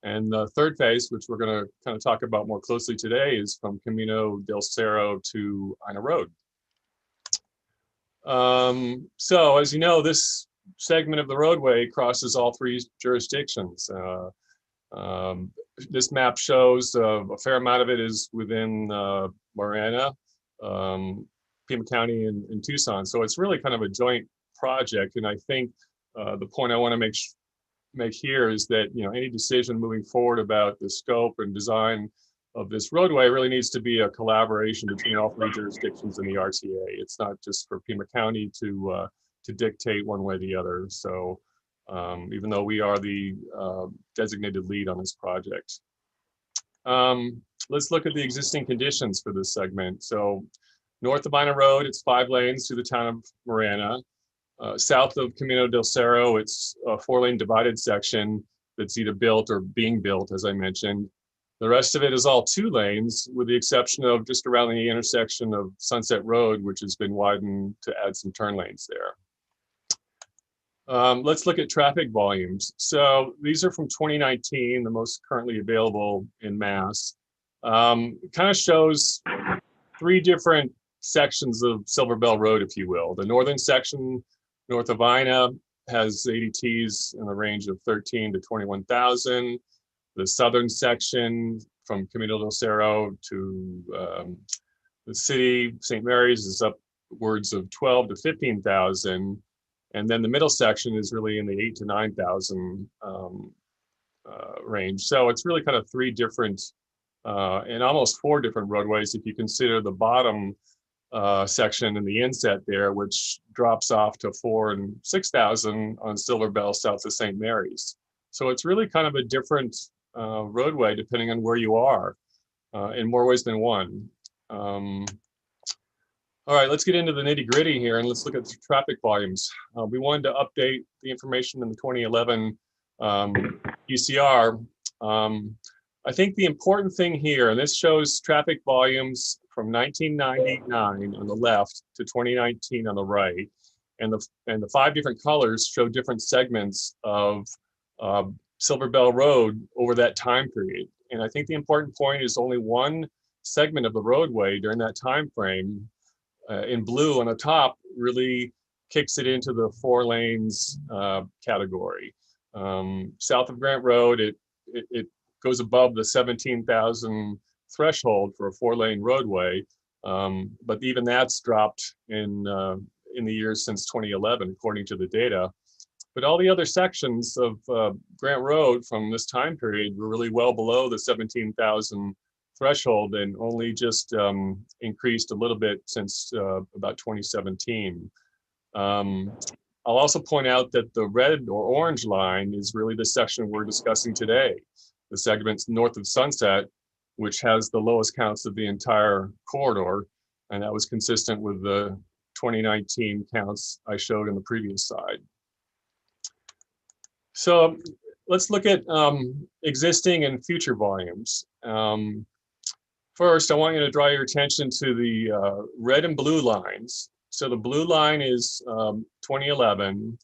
And the third phase, which we're going to kind of talk about more closely today, is from Camino del Cerro to Ina Road. So as you know, this segment of the roadway crosses all 3 jurisdictions. This map shows a fair amount of it is within Marana, Pima County, and Tucson. So it's really kind of a joint project. And I think the point I want to make here is that, you know, any decision moving forward about the scope and design of this roadway really needs to be a collaboration between all 3 jurisdictions in the RTA. It's not just for Pima County to dictate one way or the other. So even though we are the designated lead on this project. Let's look at the existing conditions for this segment. So north of Ina Road, it's 5 lanes through the town of Marana. South of Camino del Cerro, it's a 4-lane divided section that's either built or being built, as I mentioned. The rest of it is all 2 lanes, with the exception of just around the intersection of Sunset Road, which has been widened to add some turn lanes there. Let's look at traffic volumes. So these are from 2019, the most currently available in Mass. Kind of shows 3 different sections of Silverbell Road, if you will. The northern section north of Ina has ADTs in the range of 13 to 21,000. The southern section from Camino del Cerro to the city, St. Mary's, is upwards of 12 to 15,000. And then the middle section is really in the 8 to 9,000 range. So it's really kind of 3 different and almost 4 different roadways if you consider the bottom section in the inset there, which drops off to 4,000 and 6,000 on Silverbell south of St. Mary's. So it's really kind of a different roadway depending on where you are in more ways than one. All right, let's get into the nitty gritty here and let's look at the traffic volumes. We wanted to update the information in the 2011 UCR. I think the important thing here, and this shows traffic volumes from 1999 on the left to 2019 on the right, and the 5 different colors show different segments of Silverbell Road over that time period. And I think the important point is only one segment of the roadway during that time frame in blue on the top really kicks it into the 4 lanes category. South of Grant Road, it goes above the 17,000 threshold for a 4-lane roadway, but even that's dropped in the years since 2011, according to the data. But all the other sections of Grant Road from this time period were really well below the 17,000 threshold and only just increased a little bit since about 2017. I'll also point out that the red or orange line is really the section we're discussing today, the segments north of Sunset, which has the lowest counts of the entire corridor. And that was consistent with the 2019 counts I showed in the previous slide. So let's look at existing and future volumes. First, I want you to draw your attention to the red and blue lines. So the blue line is 2011,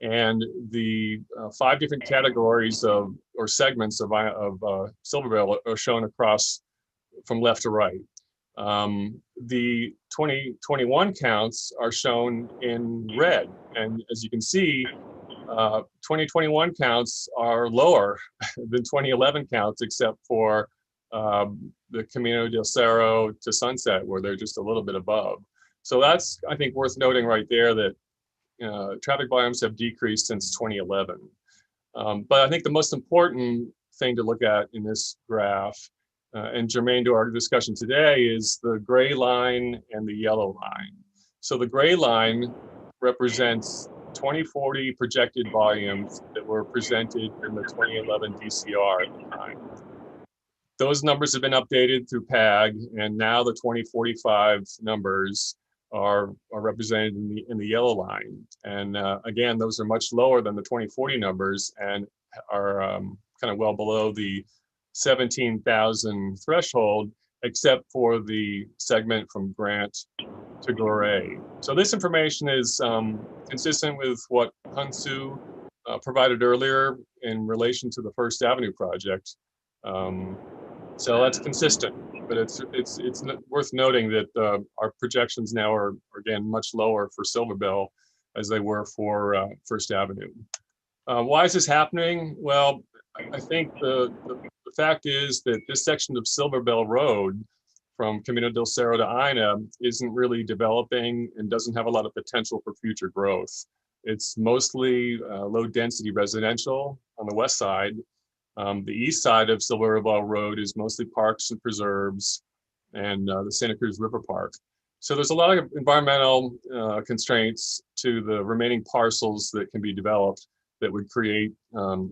and the 5 different categories of or segments of Silverbell are shown across from left to right. The 2021 counts are shown in red, and as you can see, 2021 counts are lower than 2011 counts, except for the Camino del Cerro to Sunset, where they're just a little bit above. So that's, I think, worth noting right there that traffic volumes have decreased since 2011. But I think the most important thing to look at in this graph and germane to our discussion today is the gray line and the yellow line. So the gray line represents 2040 projected volumes that were presented in the 2011 DCR at the time. Those numbers have been updated through PAG, and now the 2045 numbers are represented in the yellow line. And again, those are much lower than the 2040 numbers and are kind of well below the 17,000 threshold, except for the segment from Grant to Gore. So this information is consistent with what Hyun-Soo provided earlier in relation to the First Avenue project. So that's consistent, but it's worth noting that our projections now are again much lower for Silverbell as they were for First Avenue. Why is this happening? Well, I think the fact is that this section of Silverbell Road from Camino del Cerro to Ina isn't really developing and doesn't have a lot of potential for future growth. It's mostly low density residential on the west side. The east side of Silverbell Road is mostly parks and preserves and the Santa Cruz River Park. So there's a lot of environmental constraints to the remaining parcels that can be developed that would create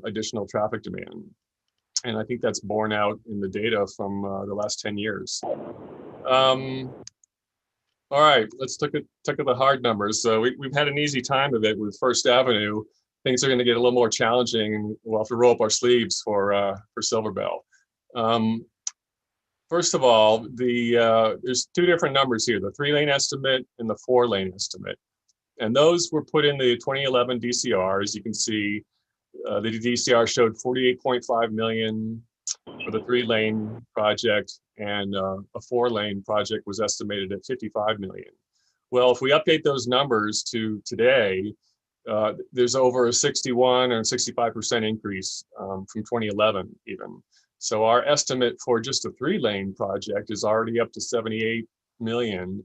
additional traffic demand. And I think that's borne out in the data from the last 10 years. All right, let's look at the hard numbers. So we've had an easy time of it with First Avenue. Things are going to get a little more challenging, and we'll have to roll up our sleeves for Silverbell. First of all, there's two different numbers here: the 3-lane estimate and the 4-lane estimate. And those were put in the 2011 DCR. As you can see, the DCR showed 48.5 million for the 3-lane project, and a 4-lane project was estimated at 55 million. Well, if we update those numbers to today, there's over a 61 or 65% increase from 2011 even. So our estimate for just a 3-lane project is already up to 78 million.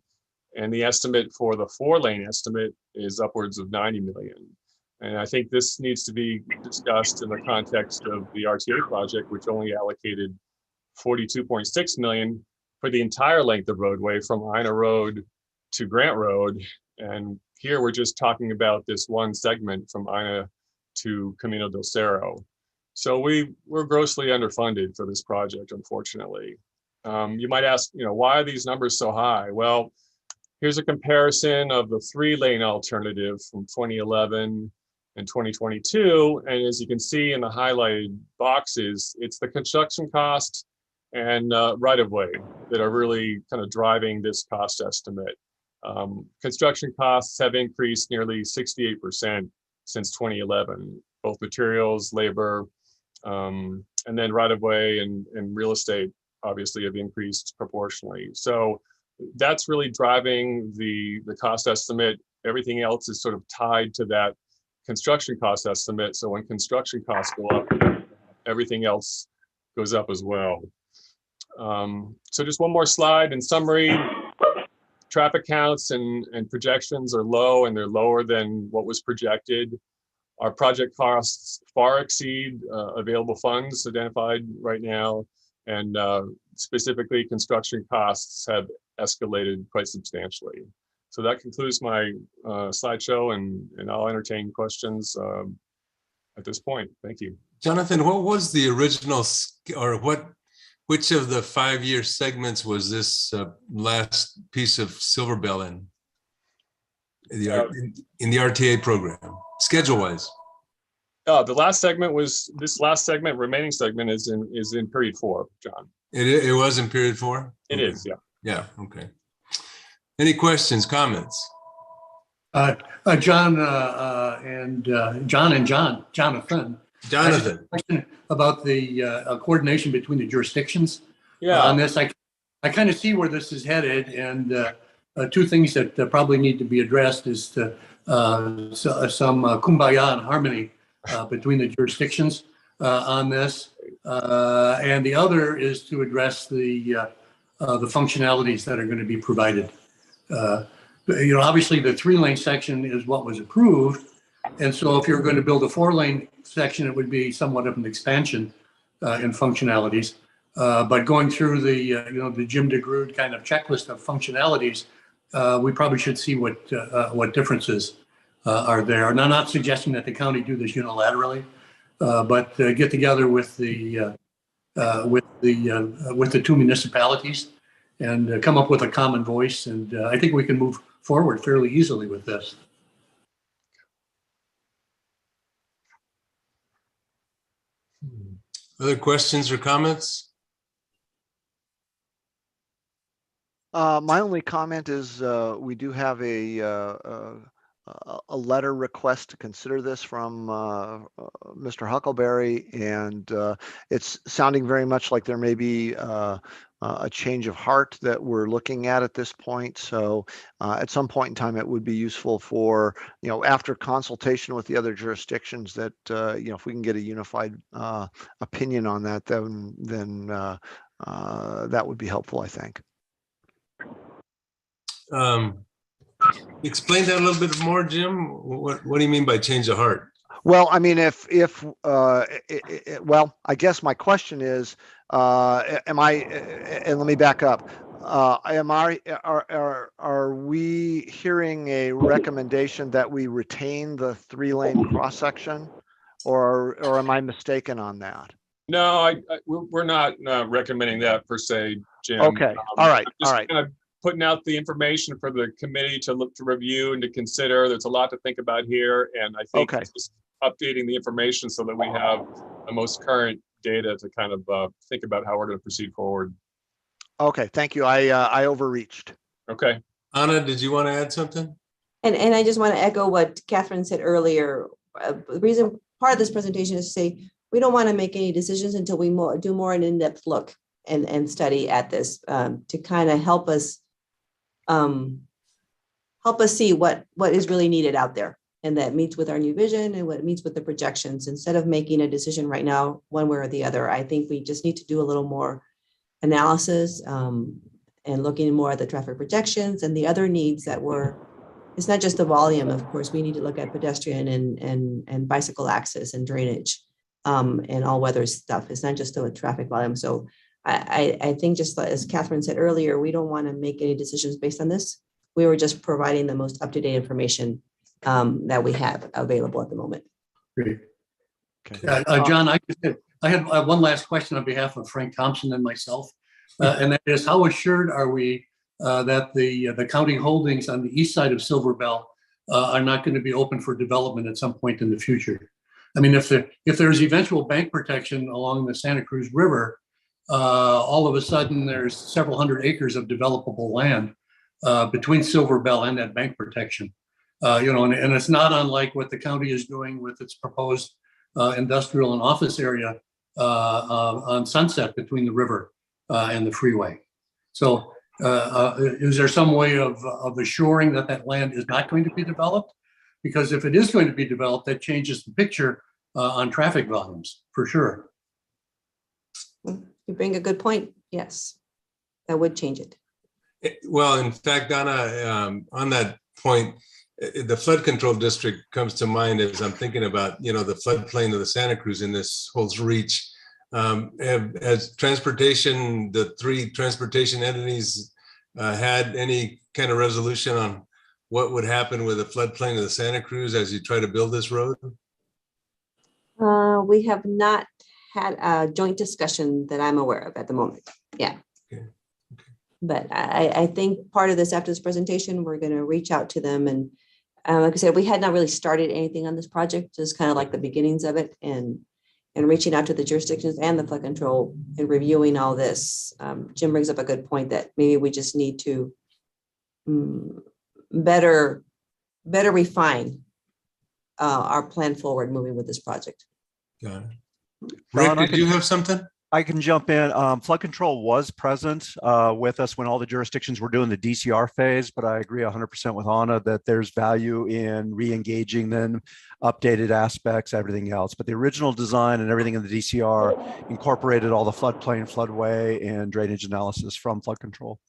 And the estimate for the 4-lane estimate is upwards of 90 million. And I think this needs to be discussed in the context of the RTA project, which only allocated 42.6 million for the entire length of roadway from Ina Road to Grant Road. And here we're just talking about this one segment from Ina to Camino del Cerro. So we're grossly underfunded for this project, unfortunately. You might ask, why are these numbers so high? Well, here's a comparison of the 3-lane alternative from 2011 and 2022. And as you can see in the highlighted boxes, it's the construction cost and right-of-way that are really kind of driving this cost estimate. Construction costs have increased nearly 68% since 2011, both materials, labor, and then right-of-way and real estate obviously have increased proportionally. So that's really driving the cost estimate. Everything else is sort of tied to that construction cost estimate. So when construction costs go up, everything else goes up as well. So just one more slide. In summary, traffic counts and projections are low, and they're lower than what was projected. Our project costs far exceed available funds identified right now. And specifically, construction costs have escalated quite substantially. So that concludes my slideshow, and I'll entertain questions at this point. Thank you. Jonathan, what was the original, or which of the 5-year segments was this last piece of Silverbell in the RTA program, schedule-wise? The last segment was this last segment. Remaining segment is in period 4, John. It was in period 4? It okay. is, yeah. Yeah, okay. Any questions, comments? Jonathan. Jonathan. Question about the coordination between the jurisdictions. Yeah. On this, I kind of see where this is headed, and two things that probably need to be addressed is some kumbaya and harmony between the jurisdictions on this, and the other is to address the functionalities that are going to be provided. Obviously the 3-lane section is what was approved. And so if you're going to build a 4-lane section, it would be somewhat of an expansion in functionalities. But going through the, the Jim DeGrood kind of checklist of functionalities, we probably should see what differences are there. And I'm not suggesting that the county do this unilaterally, but get together with the two municipalities and come up with a common voice. And I think we can move forward fairly easily with this. Other questions or comments? My only comment is we do have a letter request to consider this from Mr. Huckleberry, and it's sounding very much like there may be a change of heart that we're looking at this point. So at some point in time, it would be useful for, after consultation with the other jurisdictions that, if we can get a unified opinion on that, then that would be helpful, I think. Explain that a little bit more, Jim. What do you mean by change of heart? Well, I mean, well, I guess my question is, and let me back up. Are we hearing a recommendation that we retain the 3-lane cross section, or am I mistaken on that? No, we're not recommending that per se, Jim. Okay. All right. Just kind of putting out the information for the committee to look to review and to consider. There's a lot to think about here, and I think it's just updating the information so that we have the most current data to kind of think about how we're going to proceed forward. Okay, thank you. I overreached. Okay. Anna, did you want to add something? And I just want to echo what Catherine said earlier. The reason part of this presentation is to say we don't want to make any decisions until we do more an in-depth look and study at this to kind of help us see what is really needed out there, and that meets with our new vision and what meets with the projections. Instead of making a decision right now, one way or the other, I think we just need to do a little more analysis and looking more at the traffic projections and the other needs that it's not just the volume. Of course, we need to look at pedestrian and bicycle access and drainage and all weather stuff. It's not just the traffic volume. So I think, just as Catherine said earlier, we don't want to make any decisions based on this. We were just providing the most up-to-date information that we have available at the moment. Great. Okay. John, I had one last question on behalf of Frank Thompson and myself, and that is, how assured are we that the county holdings on the east side of Silverbell are not going to be open for development at some point in the future? I mean, if there's eventual bank protection along the Santa Cruz River, all of a sudden there's several hundred acres of developable land between Silverbell and that bank protection. And it's not unlike what the county is doing with its proposed industrial and office area on Sunset between the river and the freeway. So is there some way of assuring that land is not going to be developed? Because if it is going to be developed, that changes the picture on traffic volumes for sure. You bring a good point. Yes, that would change it. Well, in fact, Donna, on that point, the flood control district comes to mind as I'm thinking about, the floodplain of the Santa Cruz in this whole reach. Has transportation, the 3 transportation entities had any kind of resolution on what would happen with the floodplain of the Santa Cruz as you try to build this road? We have not had a joint discussion that I'm aware of at the moment. Yeah. Okay. But I think part of this, after this presentation, we're going to reach out to them. And like I said, we had not really started anything on this project, just kind of like the beginnings of it, and reaching out to the jurisdictions and the flood control and reviewing all this. Jim brings up a good point that maybe we just need to better refine our plan forward moving with this project. Got it. Rick, did you have something? I can jump in. Flood control was present with us when all the jurisdictions were doing the DCR phase, but I agree 100% with Anna that there's value in re-engaging them, updated aspects, everything else. But the original design and everything in the DCR incorporated all the floodplain, floodway, and drainage analysis from flood control.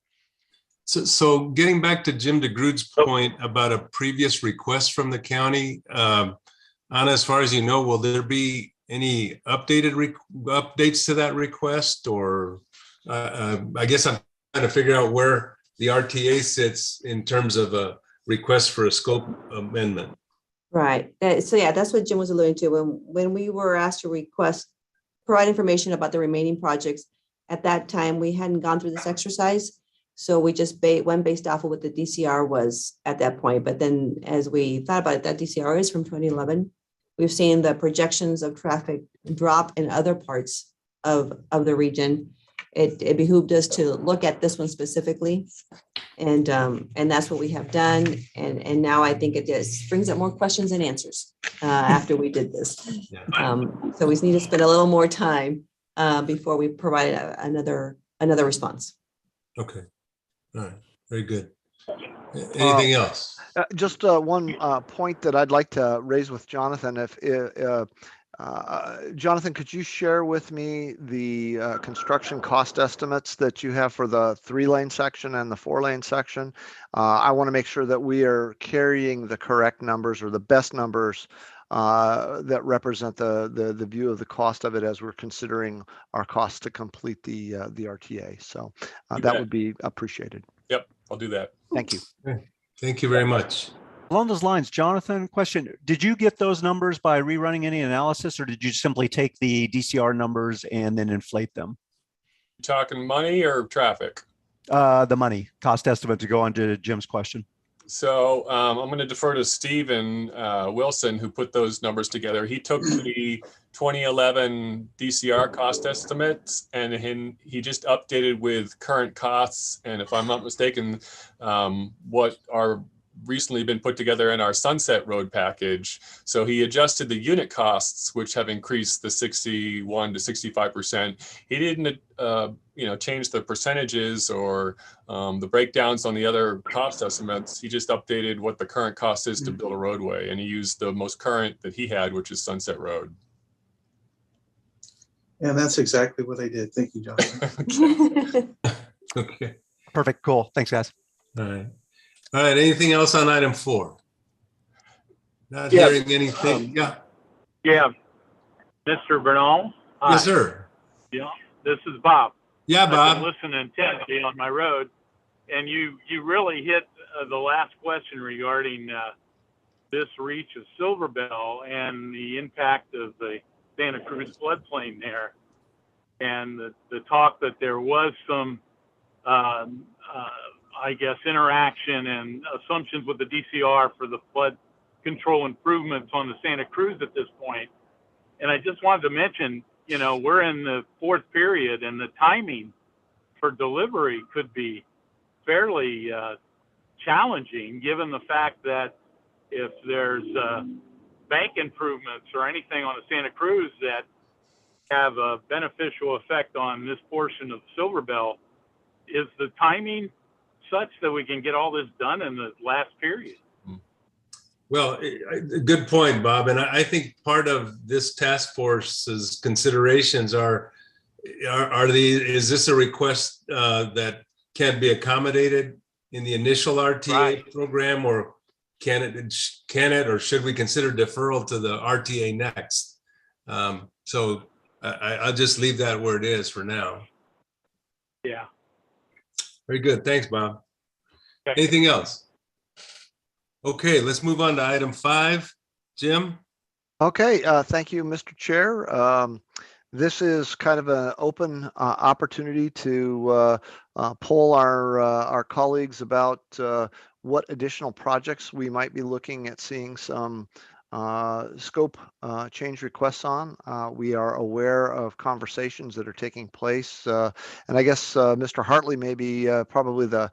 So getting back to Jim DeGrood's point about a previous request from the county, Anna, as far as you know, will there be any updates to that request, or I guess I'm trying to figure out where the RTA sits in terms of a request for a scope amendment. Right. So yeah, that's what Jim was alluding to. When we were asked to provide information about the remaining projects, at that time, we hadn't gone through this exercise. So we just went based off of what the DCR was at that point. But then as we thought about it, that DCR is from 2011. We've seen the projections of traffic drop in other parts of the region. It behooved us to look at this one specifically. And that's what we have done. And now I think it just brings up more questions than answers after we did this. So we need to spend a little more time before we provide another response. Okay. All right. Very good. Anything else? Just one point that I'd like to raise with Jonathan. Jonathan, could you share with me the construction cost estimates that you have for the 3-lane section and the 4-lane section? I want to make sure that we are carrying the correct numbers or the best numbers that represent the view of the cost of it as we're considering our costs to complete the RTA. So that would be appreciated. Yep, I'll do that. Thank you. Thank you very much. Along those lines, Jonathan, question, did you get those numbers by rerunning any analysis, or did you simply take the DCR numbers and then inflate them? You talking money or traffic? The money cost estimate, to go on to Jim's question. So I'm going to defer to Stephen Wilson, who put those numbers together. He took the 2011 DCR cost estimates and he just updated with current costs. And if I'm not mistaken, what are recently been put together in our Sunset Road package. So he adjusted the unit costs, which have increased the 61 to 65%. He didn't, change the percentages or the breakdowns on the other cost estimates. He just updated what the current cost is to build a roadway, and he used the most current that he had, which is Sunset Road. And that's exactly what I did. Thank you, Jonathan. Okay. Perfect. Cool. Thanks, guys. All right. All right. Anything else on item 4? Not hearing anything. Yeah. Mr. Bernal. Yes, sir. Yeah. This is Bob. Yeah, Bob. I've been listening intently on my road, and you really hit the last question regarding this reach of Silverbell and the impact of the Santa Cruz floodplain there, and the talk that there was some I guess, interaction and assumptions with the DCR for the flood control improvements on the Santa Cruz at this point. And I just wanted to mention, we're in the 4th period, and the timing for delivery could be fairly challenging, given the fact that if there's bank improvements or anything on the Santa Cruz that have a beneficial effect on this portion of Silverbell, is the timing such that we can get all this done in the last period? Well, good point, Bob. And I think part of this task force's considerations is this a request that can be accommodated in the initial RTA program, or can it, or should we consider deferral to the RTA next? So I'll just leave that where it is for now. Yeah. Very good. Thanks, Bob. Okay. Anything else? Okay, let's move on to item 5. Jim? Okay, thank you, Mr. Chair. This is kind of an open opportunity to poll our colleagues about what additional projects we might be looking at seeing some scope change requests on. We are aware of conversations that are taking place, and I guess Mr. Hartley may be probably the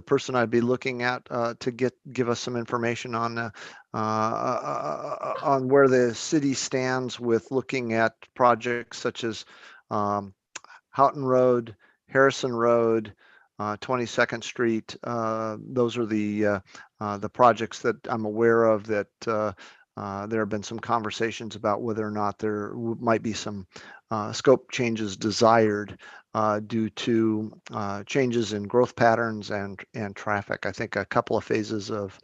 person I'd be looking at to give us some information on where the city stands with looking at projects such as Houghton Road, Harrison Road, 22nd Street. Those are the projects that I'm aware of that there have been some conversations about whether or not there might be some scope changes desired due to changes in growth patterns and traffic. I think a couple of phases of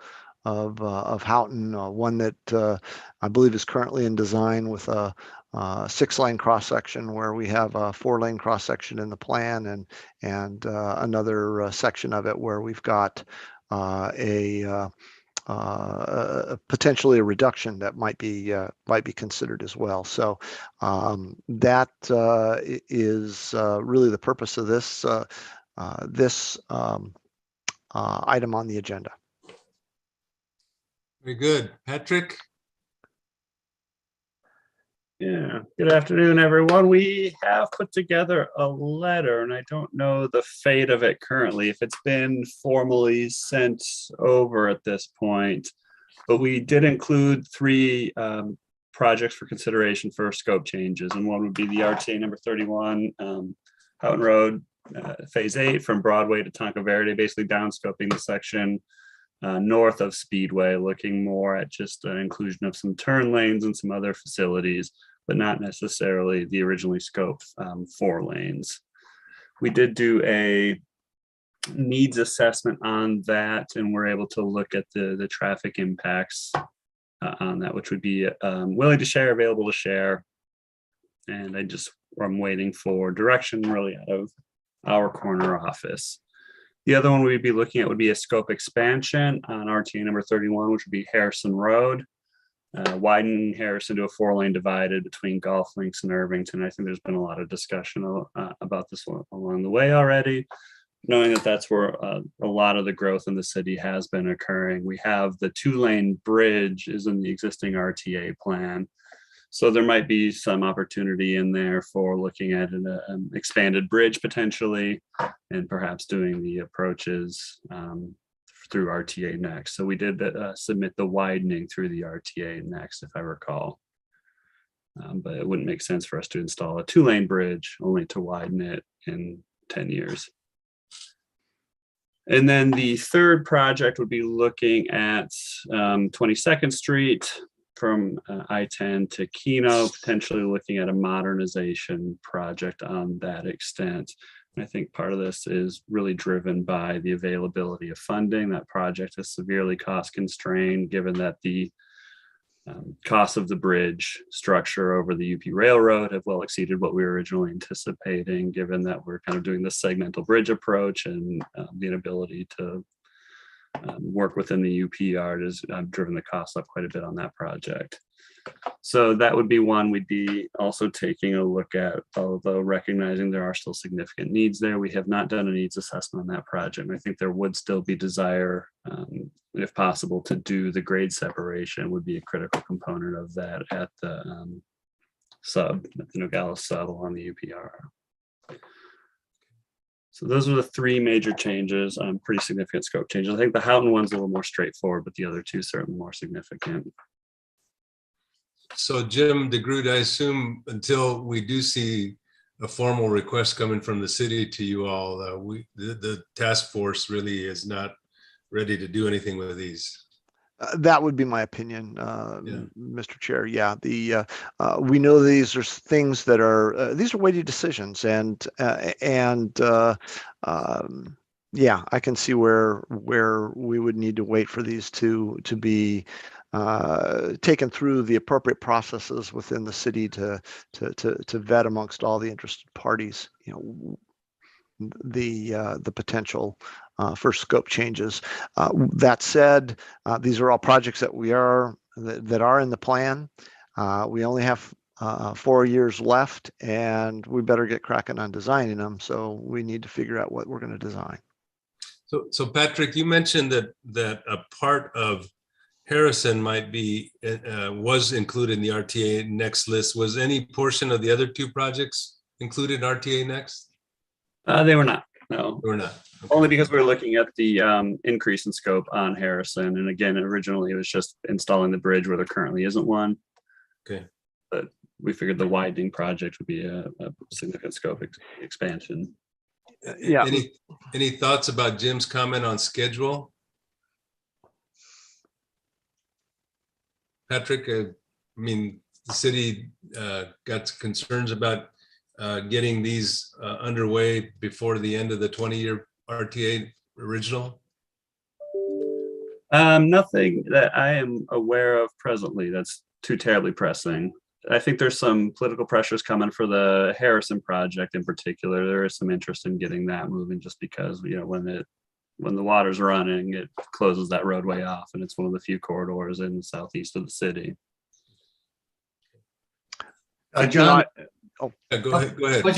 Houghton, one that I believe is currently in design with a 6-lane cross section where we have a 4-lane cross section in the plan, and another section of it where we've got potentially a reduction that might be considered as well. So that is really the purpose of this item on the agenda. Very good. Patrick? Yeah, good afternoon, everyone. We have put together a letter, and I don't know the fate of it currently, if it's been formally sent over at this point, but we did include 3 projects for consideration for scope changes, and one would be the RTA number 31, Houghton Road, Phase 8 from Broadway to Tonka Verde, basically downscoping the section north of Speedway, looking more at just an inclusion of some turn lanes and some other facilities, but not necessarily the originally scoped 4 lanes. We did do a needs assessment on that, and we're able to look at the traffic impacts on that, which would be willing to share, available to share. And I'm waiting for direction really out of our corner office. The other one we'd be looking at would be a scope expansion on RTA number 31, which would be Harrison Road, widening Harrison to a 4-lane divided between Golf Links and Irvington. I think there's been a lot of discussion about this one along the way already, knowing that that's where a lot of the growth in the city has been occurring. We have the 2-lane bridge is in the existing RTA plan. So there might be some opportunity in there for looking at an expanded bridge potentially, and perhaps doing the approaches through RTA next. So we did submit the widening through the RTA next, if I recall. But it wouldn't make sense for us to install a 2-lane bridge only to widen it in 10 years. And then the third project would be looking at 22nd Street from I-10 to Keno, potentially looking at a modernization project on that extent. And I think part of this is really driven by the availability of funding. That project is severely cost constrained, given that the cost of the bridge structure over the UP Railroad have well exceeded what we were originally anticipating, given that we're kind of doing this segmental bridge approach, and the inability to work within the UP has driven the cost up quite a bit on that project. So that would be one we'd be also taking a look at, although recognizing there are still significant needs there. We have not done a needs assessment on that project. And I think there would still be desire, if possible, to do the grade separation would be a critical component of that at the Nogales sub along the UPR. So those are the 3 major changes, pretty significant scope changes. I think the Houghton one's a little more straightforward, but the other 2 certainly more significant. So Jim DeGroot, I assume until we do see a formal request coming from the city to you all, the task force really is not ready to do anything with these. That would be my opinion, Mr. Chair. Yeah, we know these are things that are these are weighty decisions, and yeah, I can see where we would need to wait for these to be taken through the appropriate processes within the city to vet amongst all the interested parties, the potential for scope changes. That said, these are all projects that that are in the plan. We only have 4 years left, and we better get cracking on designing them. So we need to figure out what we're going to design. So Patrick, you mentioned that a part of Harrison might be was included in the RTA Next list. Was any portion of the other 2 projects included in RTA Next? They were not. No, they were not. Okay. Only because we were looking at the increase in scope on Harrison, and again, originally it was just installing the bridge where there currently isn't one. Okay. But we figured the widening project would be a significant scope expansion. Yeah. Any thoughts about Jim's comment on schedule? Patrick, I mean, the city got concerns about getting these underway before the end of the 20-year RTA original? Nothing that I am aware of presently that's too terribly pressing. I think there's some political pressures coming for the Harrison project in particular. There is some interest in getting that moving just because, you know, when the water's running, it closes that roadway off, and it's one of the few corridors in the southeast of the city. John, go ahead.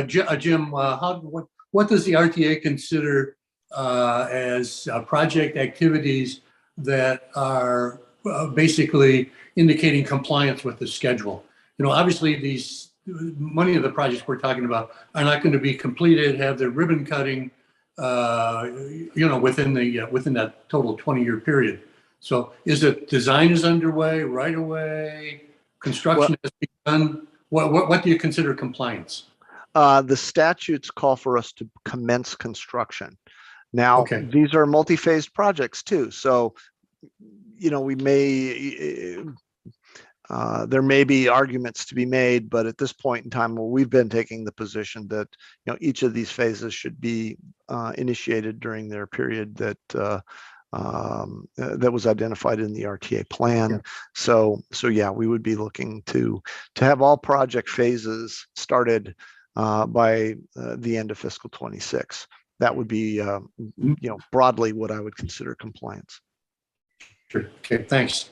Jim, what does the RTA consider as project activities that are basically indicating compliance with the schedule? You know, obviously many of the projects we're talking about are not going to be completed, have their ribbon cutting, you know, within that total 20-year period. So is it design is underway, right away, construction has begun? What do you consider compliance? The statutes call for us to commence construction. Now, these are multi-phased projects too. So, you know, there may be arguments to be made, but at this point in time, we've been taking the position that, you know, each of these phases should be initiated during their period that was identified in the RTA plan. Yeah. So yeah, we would be looking to have all project phases started by the end of fiscal 26. That would be, you know, broadly what I would consider compliance. Sure. Okay, thanks.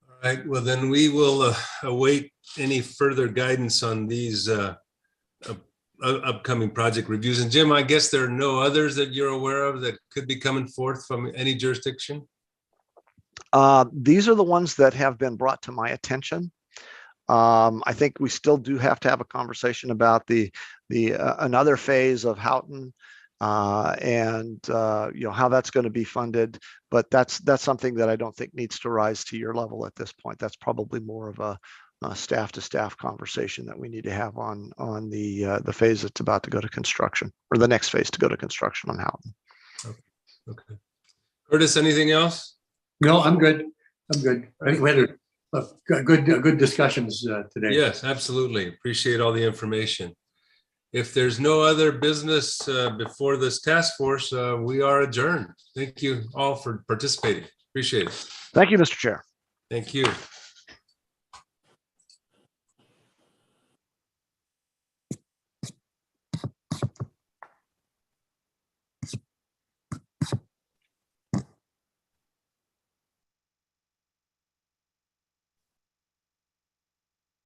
All right, well, then we will await any further guidance on these upcoming project reviews. And Jim, I guess there are no others that you're aware of that could be coming forth from any jurisdiction? These are the ones that have been brought to my attention. I think we still do have to have a conversation about another phase of Houghton and you know, how that's going to be funded. But that's something that I don't think needs to rise to your level at this point. That's probably more of a staff to staff conversation that we need to have on the phase that's about to go to construction, or the next phase to go to construction on Houghton. Okay. Curtis, anything else? No, I'm good. I'm good. I think we had good discussions today. Yes, absolutely. Appreciate all the information. If there's no other business before this task force, we are adjourned. Thank you all for participating. Appreciate it. Thank you, Mr. Chair. Thank you.